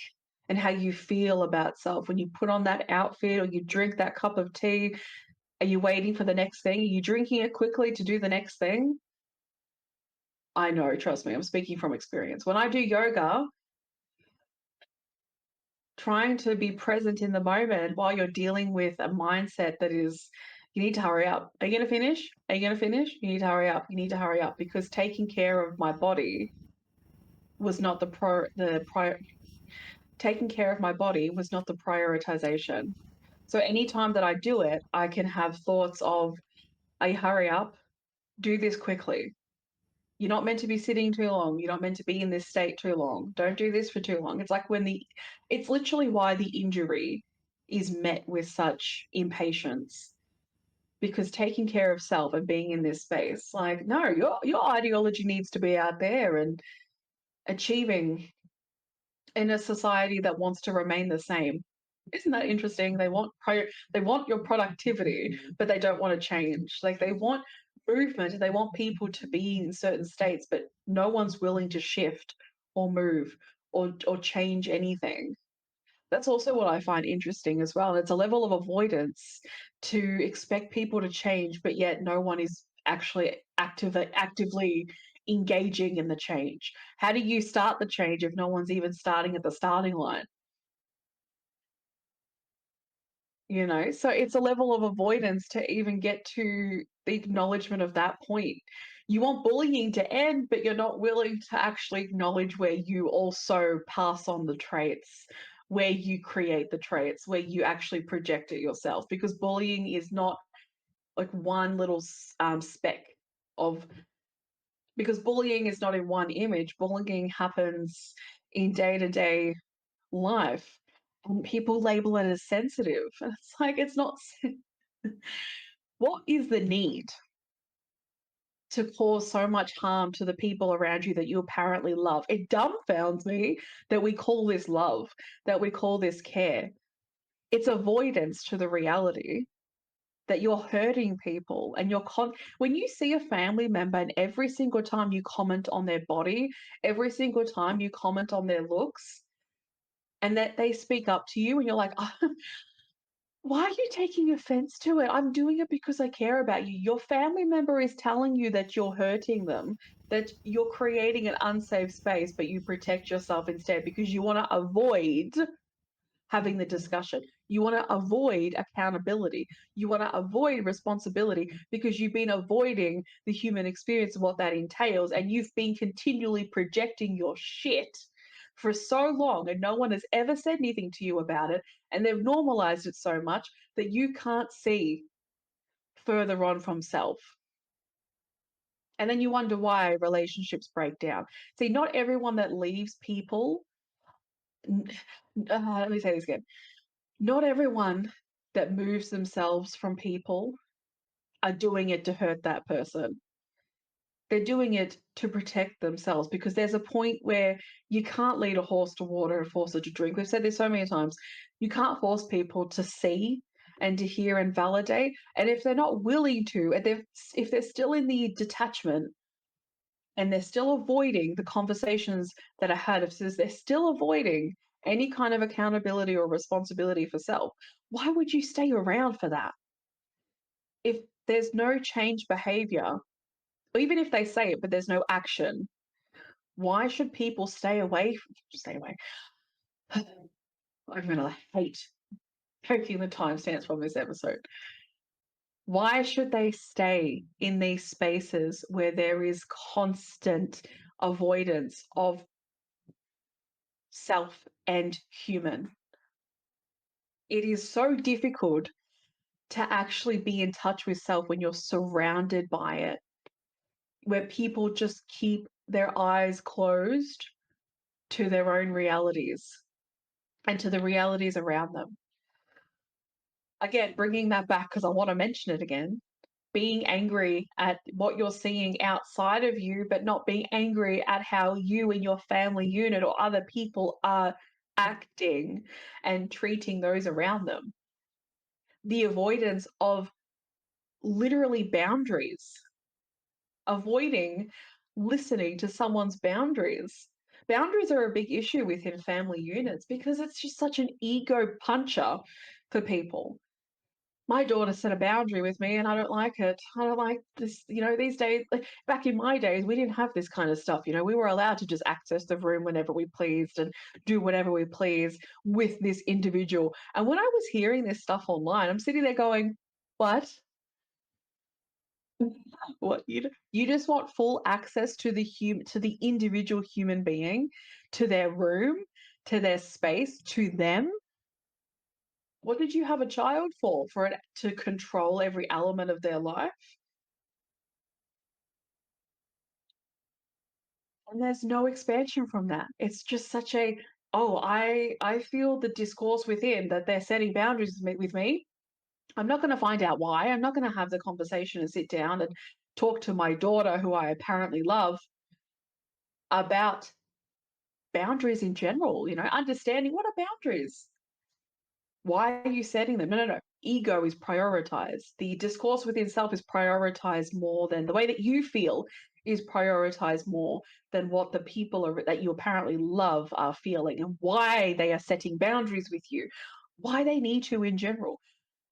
and how you feel about self? When you put on that outfit or you drink that cup of tea, are you waiting for the next thing? Are you drinking it quickly to do the next thing? I know, trust me, I'm speaking from experience. When I do yoga, trying to be present in the moment while you're dealing with a mindset that is, you need to hurry up. Are you going to finish? Are you going to finish? You need to hurry up. You need to hurry up, because taking care of my body was not taking care of my body was not the prioritization. So anytime that I do it, I can have thoughts of, I hurry up, do this quickly. You're not meant to be sitting too long. You're not meant to be in this state too long. Don't do this for too long. It's like it's literally why the injury is met with such impatience, because taking care of self and being in this space, like, no, your ideology needs to be out there and achieving in a society that wants to remain the same. Isn't that interesting? They want your productivity, but they don't want to change. Like, they want movement, they want people to be in certain states, but no one's willing to shift or move or change anything. That's also what I find interesting as well. It's a level of avoidance to expect people to change, but yet no one is actually actively engaging in the change. How do you start the change if no one's even starting at the starting line? You know, so it's a level of avoidance to even get to the acknowledgement of that point. You want bullying to end, but you're not willing to actually acknowledge where you also pass on the traits, where you create the traits, where you actually project it yourself. Because bullying is not like one little speck of, because bullying is not in one image. Bullying happens in day-to-day life, and people label it as sensitive. And it's like, it's not. What is the need to cause so much harm to the people around you that you apparently love? It dumbfounds me that we call this love, that we call this care. It's avoidance to the reality that you're hurting people, and when you see a family member and every single time you comment on their body, every single time you comment on their looks, and that they speak up to you and you're like, oh, why are you taking offense to it? I'm doing it because I care about you. Your family member is telling you that you're hurting them, that you're creating an unsafe space, but you protect yourself instead because you want to avoid having the discussion. You want to avoid accountability. You want to avoid responsibility because you've been avoiding the human experience of what that entails, and you've been continually projecting your shit for so long, and no one has ever said anything to you about it, and they've normalized it so much that you can't see further on from self. And then you wonder why relationships break down. See, not everyone that leaves people, let me say this again. Not everyone that moves themselves from people are doing it to hurt that person. They're doing it to protect themselves, because there's a point where you can't lead a horse to water and force it to drink. We've said this so many times. You can't force people to see and to hear and validate. And if they're not willing to, and if they're still in the detachment and they're still avoiding the conversations that are had, if they're still avoiding any kind of accountability or responsibility for self, why would you stay around for that? If there's no change behavior, or even if they say it but there's no action, why should people stay away? Stay away. I'm gonna hate taking the timestamps from this episode. Why should they stay in these spaces where there is constant avoidance of self and human. It is so difficult to actually be in touch with self when you're surrounded by it, where people just keep their eyes closed to their own realities and to the realities around them. Again, bringing that back because I want to mention it again, being angry at what you're seeing outside of you, but not being angry at how you and your family unit or other people are acting and treating those around them. The avoidance of literally boundaries, avoiding listening to someone's boundaries. Boundaries are a big issue within family units because it's just such an ego puncher for people. My daughter set a boundary with me and I don't like it. I don't like this, these days, like back in my days, we didn't have this kind of stuff. We were allowed to just access the room whenever we pleased and do whatever we please with this individual. And when I was hearing this stuff online, I'm sitting there going, what? What you just want full access to the individual human being, to their room, to their space, to them. What did you have a child for? For it to control every element of their life? And there's no expansion from that. It's just such a, oh, I feel the discourse within that they're setting boundaries with me. I'm not going to find out why. I'm not going to have the conversation and sit down and talk to my daughter, who I apparently love, about boundaries in general, understanding what are boundaries? Why are you setting them? No. Ego is prioritized. The discourse within self is prioritized more than the way that you feel is prioritized more than what the people that you apparently love are feeling and why they are setting boundaries with you, why they need to in general.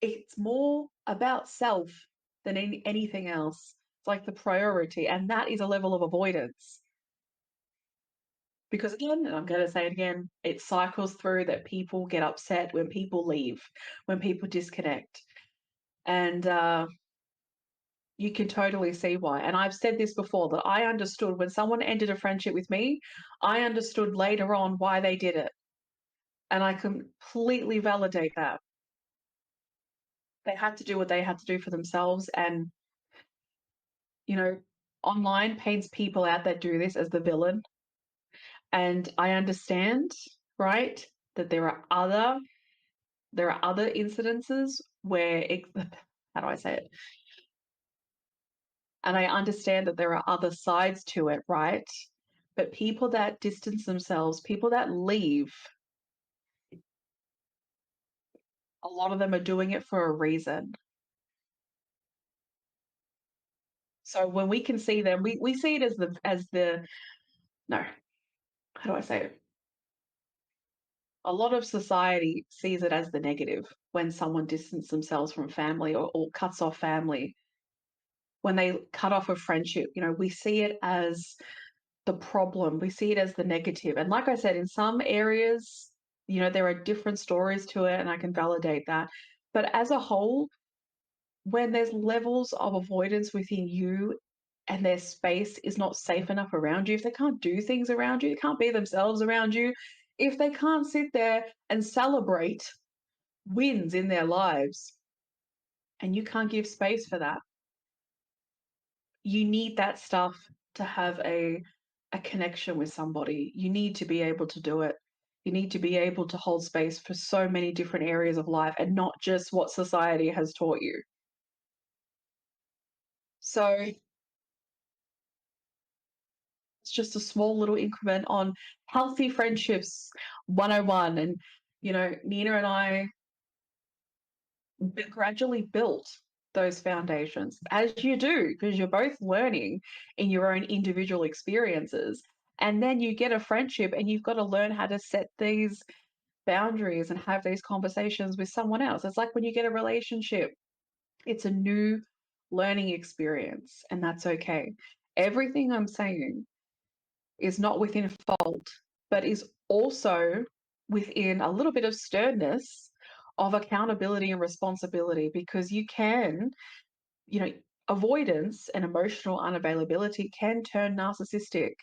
It's more about self than anything else. It's like the priority, and that is a level of avoidance. Because again, and I'm going to say it again, it cycles through that people get upset when people leave, when people disconnect. And you can totally see why. And I've said this before, that I understood when someone ended a friendship with me, I understood later on why they did it. And I completely validate that. They had to do what they had to do for themselves. And, online paints people out that do this as the villain. And I understand, right, that there are other incidences where how do I say it? And I understand that there are other sides to it, right? But people that distance themselves, people that leave, a lot of them are doing it for a reason. So when we can see them, we see it as the no, how do I say it? A lot of society sees it as the negative when someone distances themselves from family or cuts off family. When they cut off a friendship, we see it as the problem. We see it as the negative. And like I said, in some areas, there are different stories to it, and I can validate that. But as a whole, when there's levels of avoidance within you and their space is not safe enough around you, if they can't do things around you, they can't be themselves around you, if they can't sit there and celebrate wins in their lives, and you can't give space for that, you need that stuff to have a connection with somebody. You need to be able to do it. You need to be able to hold space for so many different areas of life and not just what society has taught you. So it's just a small little increment on healthy friendships 101. And, Nina and I gradually built those foundations, as you do, because you're both learning in your own individual experiences. And then you get a friendship and you've got to learn how to set these boundaries and have these conversations with someone else. It's like when you get a relationship, it's a new learning experience, and that's okay. Everything I'm saying is not within fault, but is also within a little bit of sternness of accountability and responsibility, because you can, you know, avoidance and emotional unavailability can turn narcissistic.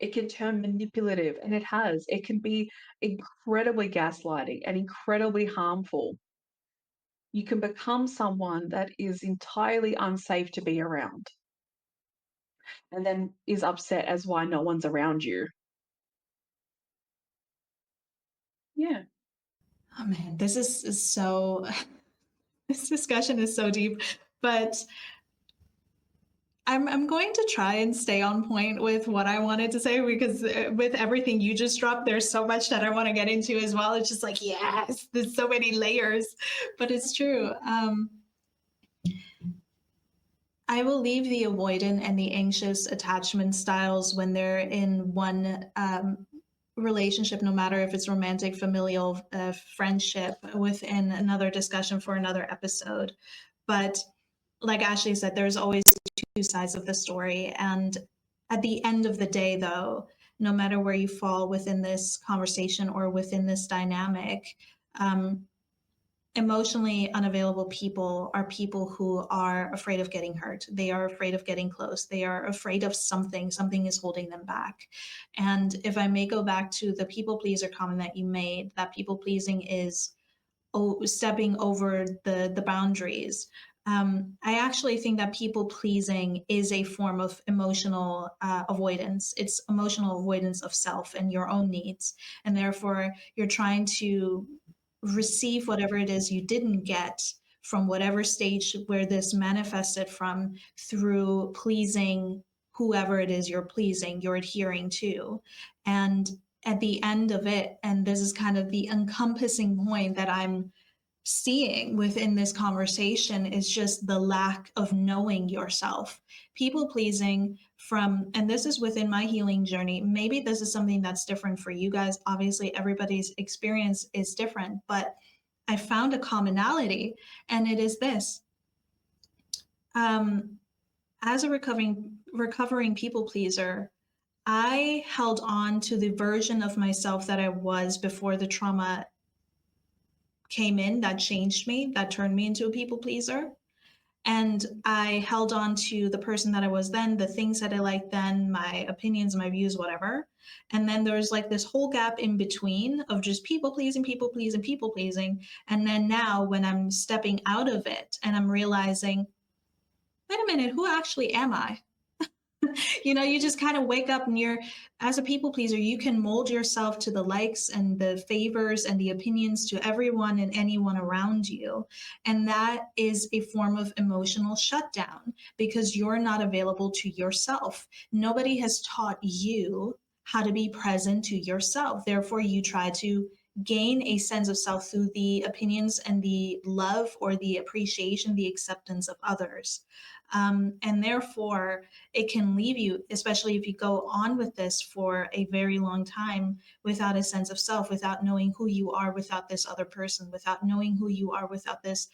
It can turn manipulative, and it has. It can be incredibly gaslighting and incredibly harmful. You can become someone that is entirely unsafe to be around and then is upset as why no one's around you. Yeah. Oh man, is so this discussion is so deep, but I'm going to try and stay on point with what I wanted to say because with everything you just dropped, there's so much that I want to get into as well. It's just like, yes, there's so many layers, but it's true. I will leave the avoidant and the anxious attachment styles when they're in one relationship, no matter if it's romantic, familial, friendship, within another discussion for another episode. But like Ashley said, there's always two sides of the story. And at the end of the day, though, no matter where you fall within this conversation or within this dynamic, um, emotionally unavailable people are people who are afraid of getting hurt. They are afraid of getting close. They are afraid of something. Something is holding them back. And if I may go back to the people pleaser comment that you made, that people pleasing is stepping over the boundaries. I actually think that people pleasing is a form of emotional avoidance. It's emotional avoidance of self and your own needs. And therefore, you're trying to receive whatever it is you didn't get from whatever stage where this manifested from through pleasing whoever it is you're adhering to. And at the end of it, and this is kind of the encompassing point that I'm seeing within this conversation, is just the lack of knowing yourself. People pleasing from, and this is within my healing journey. Maybe this is something that's different for you guys. Obviously, everybody's experience is different, but I found a commonality, and it is this. As a recovering people pleaser, I held on to the version of myself that I was before the trauma came in, that changed me, that turned me into a people pleaser. And I held on to the person that I was then, the things that I liked then, my opinions, my views, whatever. And then there's like this whole gap in between of just people pleasing, people pleasing, people pleasing. And then now when I'm stepping out of it and I'm realizing, wait a minute, who actually am I? You just kind of wake up and as a people pleaser, you can mold yourself to the likes and the favors and the opinions to everyone and anyone around you. And that is a form of emotional shutdown because you're not available to yourself. Nobody has taught you how to be present to yourself. Therefore, you try to gain a sense of self through the opinions and the love or the appreciation, the acceptance of others. And therefore, it can leave you, especially if you go on with this for a very long time without a sense of self, without knowing who you are without this other person, without knowing who you are without this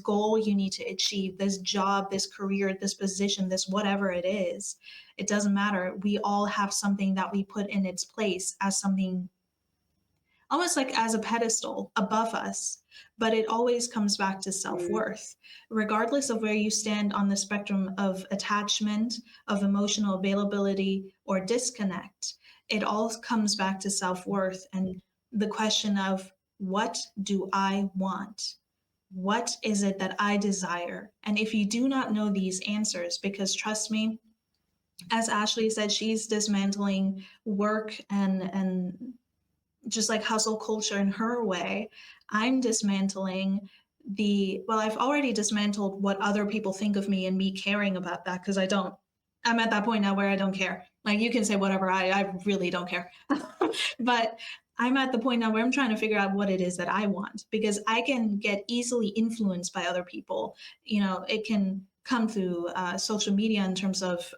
goal you need to achieve, this job, this career, this position, this whatever it is. It doesn't matter. We all have something that we put in its place as something almost like as a pedestal above us, but it always comes back to self-worth. Regardless of where you stand on the spectrum of attachment, of emotional availability, or disconnect, it all comes back to self-worth and the question of, what do I want? What is it that I desire? And if you do not know these answers, because trust me, as Ashley said, she's dismantling work and just like hustle culture in her way. I'm dismantling I've already dismantled what other people think of me and me caring about that because I'm at that point now where I don't care. Like you can say whatever, I really don't care. But I'm at the point now where I'm trying to figure out what it is that I want because I can get easily influenced by other people. It can come through social media in terms of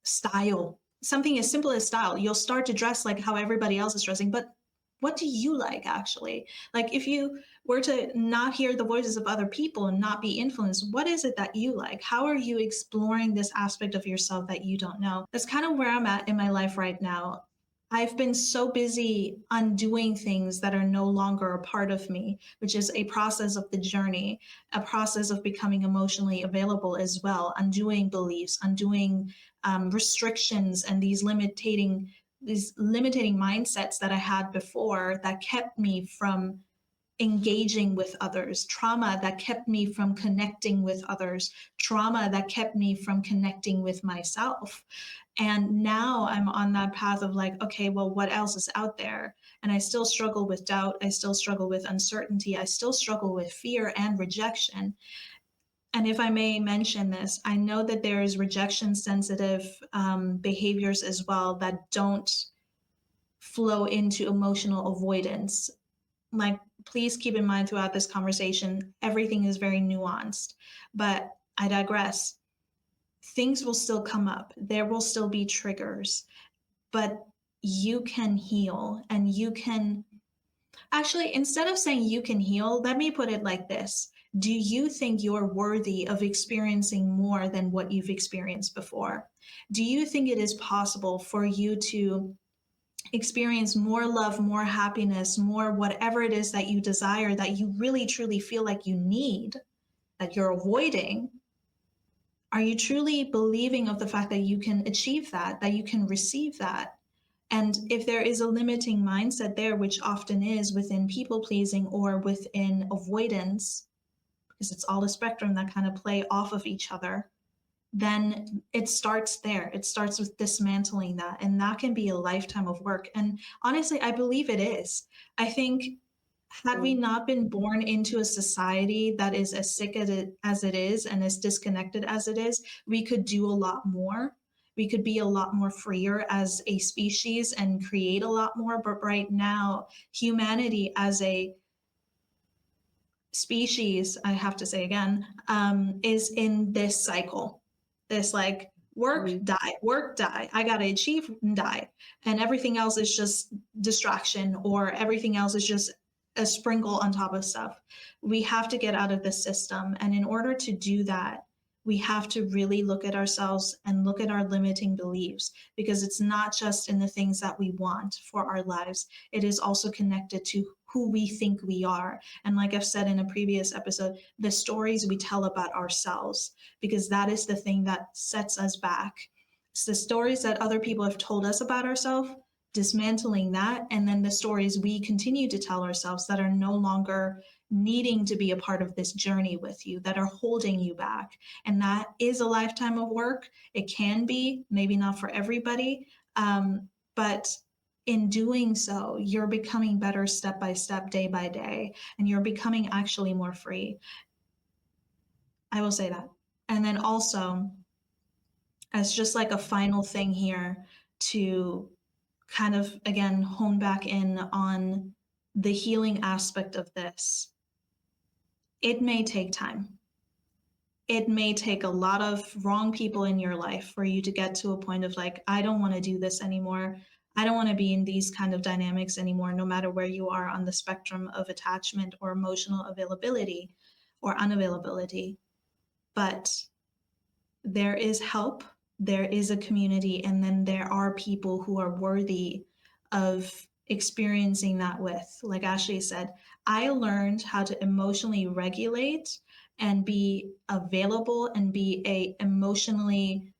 style. Something as simple as style. You'll start to dress like how everybody else is dressing, but what do you like actually? Like if you were to not hear the voices of other people and not be influenced, what is it that you like? How are you exploring this aspect of yourself that you don't know? That's kind of where I'm at in my life right now. I've been so busy undoing things that are no longer a part of me, which is a process of the journey, a process of becoming emotionally available as well, undoing beliefs, undoing restrictions and these limiting mindsets that I had before that kept me from engaging with others, trauma that kept me from connecting with others, trauma that kept me from connecting with myself. And now I'm on that path of like, okay, well, what else is out there? And I still struggle with doubt. I still struggle with uncertainty. I still struggle with fear and rejection. And if I may mention this, I know that there is rejection sensitive behaviors as well that don't flow into emotional avoidance. Like, please keep in mind throughout this conversation, everything is very nuanced, but I digress. Things will still come up. There will still be triggers, but you can heal and you can actually, instead of saying you can heal, let me put it like this. Do you think you're worthy of experiencing more than what you've experienced before? Do you think it is possible for you to experience more love, more happiness, more whatever it is that you desire, that you really truly feel like you need, that you're avoiding? Are you truly believing of the fact that you can achieve that you can receive that? And if there is a limiting mindset there, which often is within people pleasing or within avoidance, because it's all a spectrum that kind of play off of each other, then it starts there. It starts with dismantling that. And that can be a lifetime of work. And honestly, I believe it is. I think had we not been born into a society that is as sick as it is and as disconnected as it is, we could do a lot more. We could be a lot more freer as a species and create a lot more. But right now, humanity as a species, I have to say again, is in this cycle. This like work, die, work, die. I got to achieve and die. And everything else is just distraction, or everything else is just a sprinkle on top of stuff. We have to get out of this system. And in order to do that, we have to really look at ourselves and look at our limiting beliefs, because it's not just in the things that we want for our lives. It is also connected to who we think we are. And like I've said in a previous episode, the stories we tell about ourselves, because that is the thing that sets us back. It's the stories that other people have told us about ourselves, dismantling that, and then the stories we continue to tell ourselves that are no longer needing to be a part of this journey with you, that are holding you back. And that is a lifetime of work. It can be, maybe not for everybody, but in doing so, you're becoming better step by step, day by day, and you're becoming actually more free. I will say that. And then also, as just like a final thing here, to kind of again hone back in on the healing aspect of this, it may take time. It may take a lot of wrong people in your life for you to get to a point of like, I don't want to do this anymore. I don't want to be in these kind of dynamics anymore, no matter where you are on the spectrum of attachment or emotional availability or unavailability. But there is help, there is a community, and then there are people who are worthy of experiencing that with. Like Ashley said, I learned how to emotionally regulate and be available and be a emotionally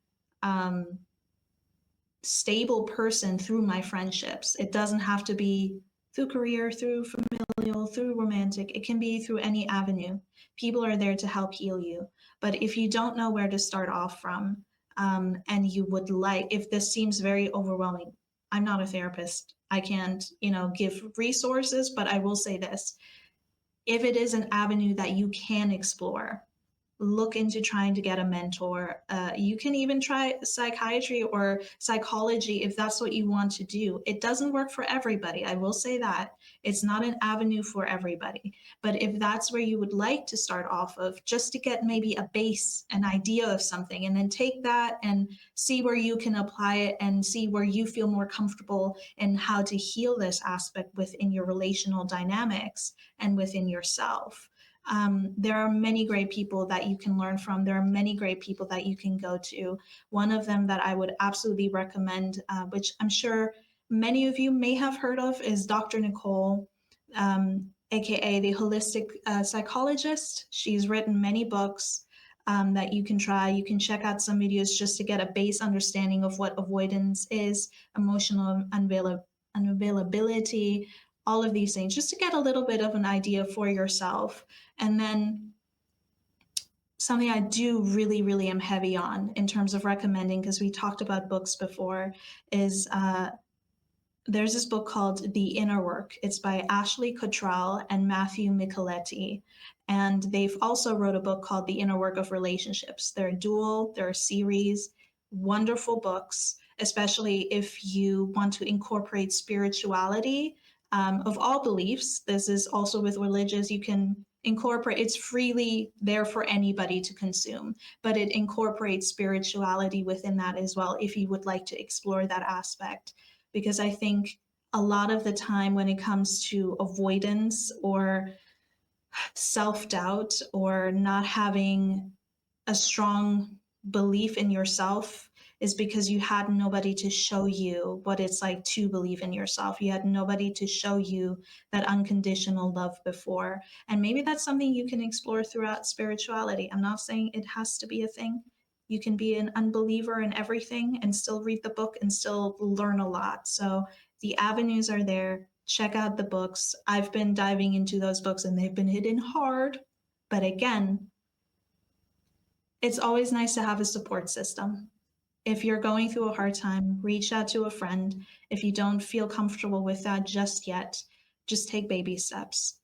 stable person through my friendships. It doesn't have to be through career, through familial, through romantic. It can be through any avenue. People are there to help heal you. But if you don't know where to start off from, and you would like, if this seems very overwhelming, I'm not a therapist. I can't, give resources, but I will say this. If it is an avenue that you can explore, look into trying to get a mentor. You can even try psychiatry or psychology if that's what you want to do. It doesn't work for everybody. I will say that. It's not an avenue for everybody. But if that's where you would like to start off of, just to get maybe a base, an idea of something, and then take that and see where you can apply it and see where you feel more comfortable and how to heal this aspect within your relational dynamics and within yourself. There are many great people that you can learn from. There are many great people that you can go to. One of them that I would absolutely recommend, which I'm sure many of you may have heard of, is Dr. Nicole, aka the holistic psychologist. She's written many books. that you can try. You can check out some videos just to get a base understanding of what avoidance is, emotional unavailability, all of these things, just to get a little bit of an idea for yourself. And then something I do really, really am heavy on in terms of recommending, because we talked about books before, is there's this book called The Inner Work. It's by Ashley Cottrell and Matthew Micheletti. And they've also wrote a book called The Inner Work of Relationships. They're a dual, they're a series, wonderful books, especially if you want to incorporate spirituality of all beliefs. This is also with religious, you can incorporate, it's freely there for anybody to consume, but it incorporates spirituality within that as well, if you would like to explore that aspect. Because I think a lot of the time when it comes to avoidance or self-doubt or not having a strong belief in yourself is because you had nobody to show you what it's like to believe in yourself. You had nobody to show you that unconditional love before. And maybe that's something you can explore throughout spirituality. I'm not saying it has to be a thing. You can be an unbeliever in everything and still read the book and still learn a lot. So the avenues are there. Check out the books. I've been diving into those books and they've been hitting hard. But again, it's always nice to have a support system. If you're going through a hard time, reach out to a friend. If you don't feel comfortable with that just yet, just take baby steps.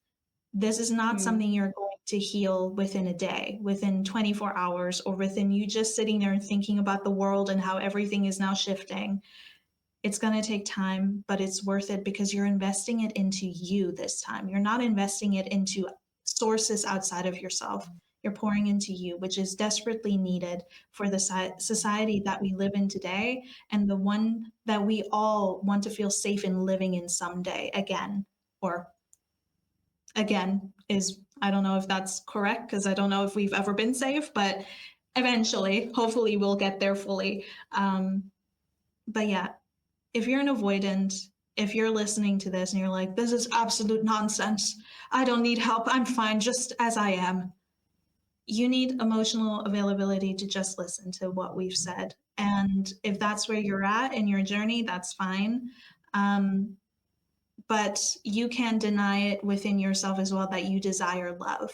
This is not something you're going to heal within a day, within 24 hours, or within you just sitting there and thinking about the world and how everything is now shifting. It's going to take time, but it's worth it because you're investing it into you this time. You're not investing it into sources outside of yourself. You're pouring into you, which is desperately needed for the society that we live in today and the one that we all want to feel safe in living in someday again. Or again is, I don't know if that's correct because I don't know if we've ever been safe, but eventually, hopefully we'll get there fully. But yeah, if you're an avoidant, if you're listening to this and you're like, this is absolute nonsense, I don't need help, I'm fine just as I am, you need emotional availability to just listen to what we've said. And if that's where you're at in your journey, that's fine. But you can deny it within yourself as well that you desire love.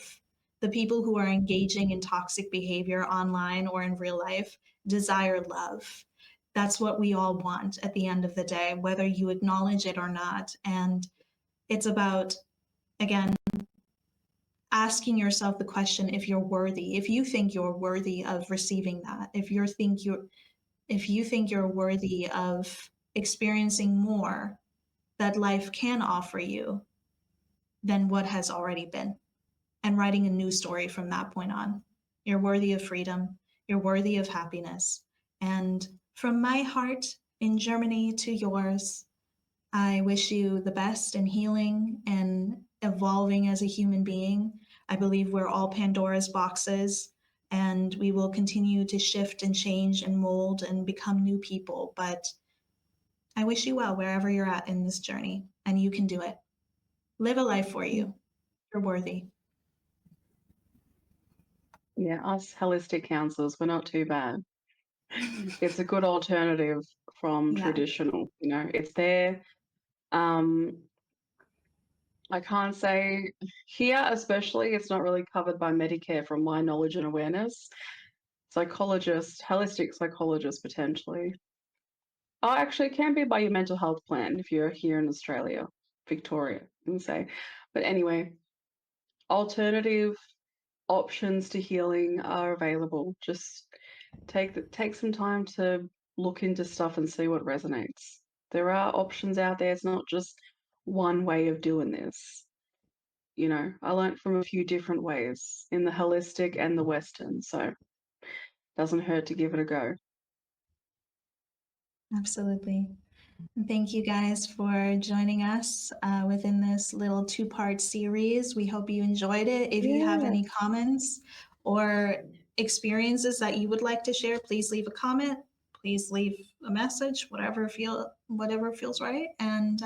The people who are engaging in toxic behavior online or in real life desire love. That's what we all want at the end of the day, whether you acknowledge it or not. And it's about, again, asking yourself the question if you're worthy, if you think you're worthy of receiving that, if you think you're worthy of experiencing more that life can offer you than what has already been, and writing a new story from that point on. You're worthy of freedom. You're worthy of happiness. And from my heart in Germany to yours, I wish you the best in healing and evolving as a human being. I believe we're all Pandora's boxes and we will continue to shift and change and mold and become new people. But I wish you well wherever you're at in this journey, and you can do it. Live a life for you. You're worthy. Yeah, us holistic counselors, we're not too bad. It's a good alternative from Yeah. traditional, it's there. I can't say here, especially, it's not really covered by Medicare from my knowledge and awareness. Psychologist, holistic psychologist, potentially. Oh, actually, it can be by your mental health plan if you're here in Australia, Victoria, I can say. But anyway, alternative options to healing are available. Just take some time to look into stuff and see what resonates. There are options out there. It's not just one way of doing this. I learned from a few different ways in the holistic and the Western, so doesn't hurt to give it a go. Absolutely. And thank you guys for joining us within this little two-part series. We hope you enjoyed it. If you have any comments or experiences that you would like to share, please leave a comment. Please leave a message, whatever feels right. And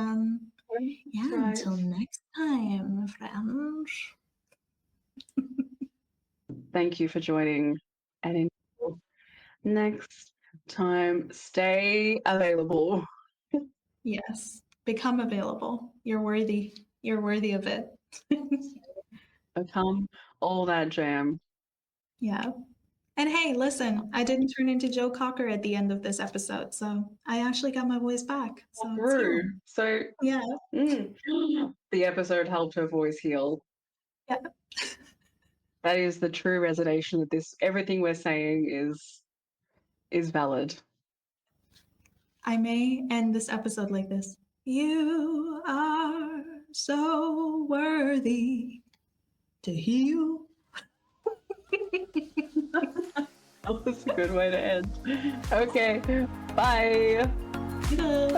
yeah, Right. until next time, friends. Thank you for joining. And until next time, stay available. Yes. Become available. You're worthy. You're worthy of it. Become all that jam. Yeah. And hey, listen, I didn't turn into Joe Cocker at the end of this episode, so I actually got my voice back. So it's Through. healing. So Yeah. the episode helped her voice heal. Yeah. That is the true resonation that this everything we're saying is valid. I may end this episode like this. You are so worthy to heal. That was a good way to end. Okay. Bye. Good.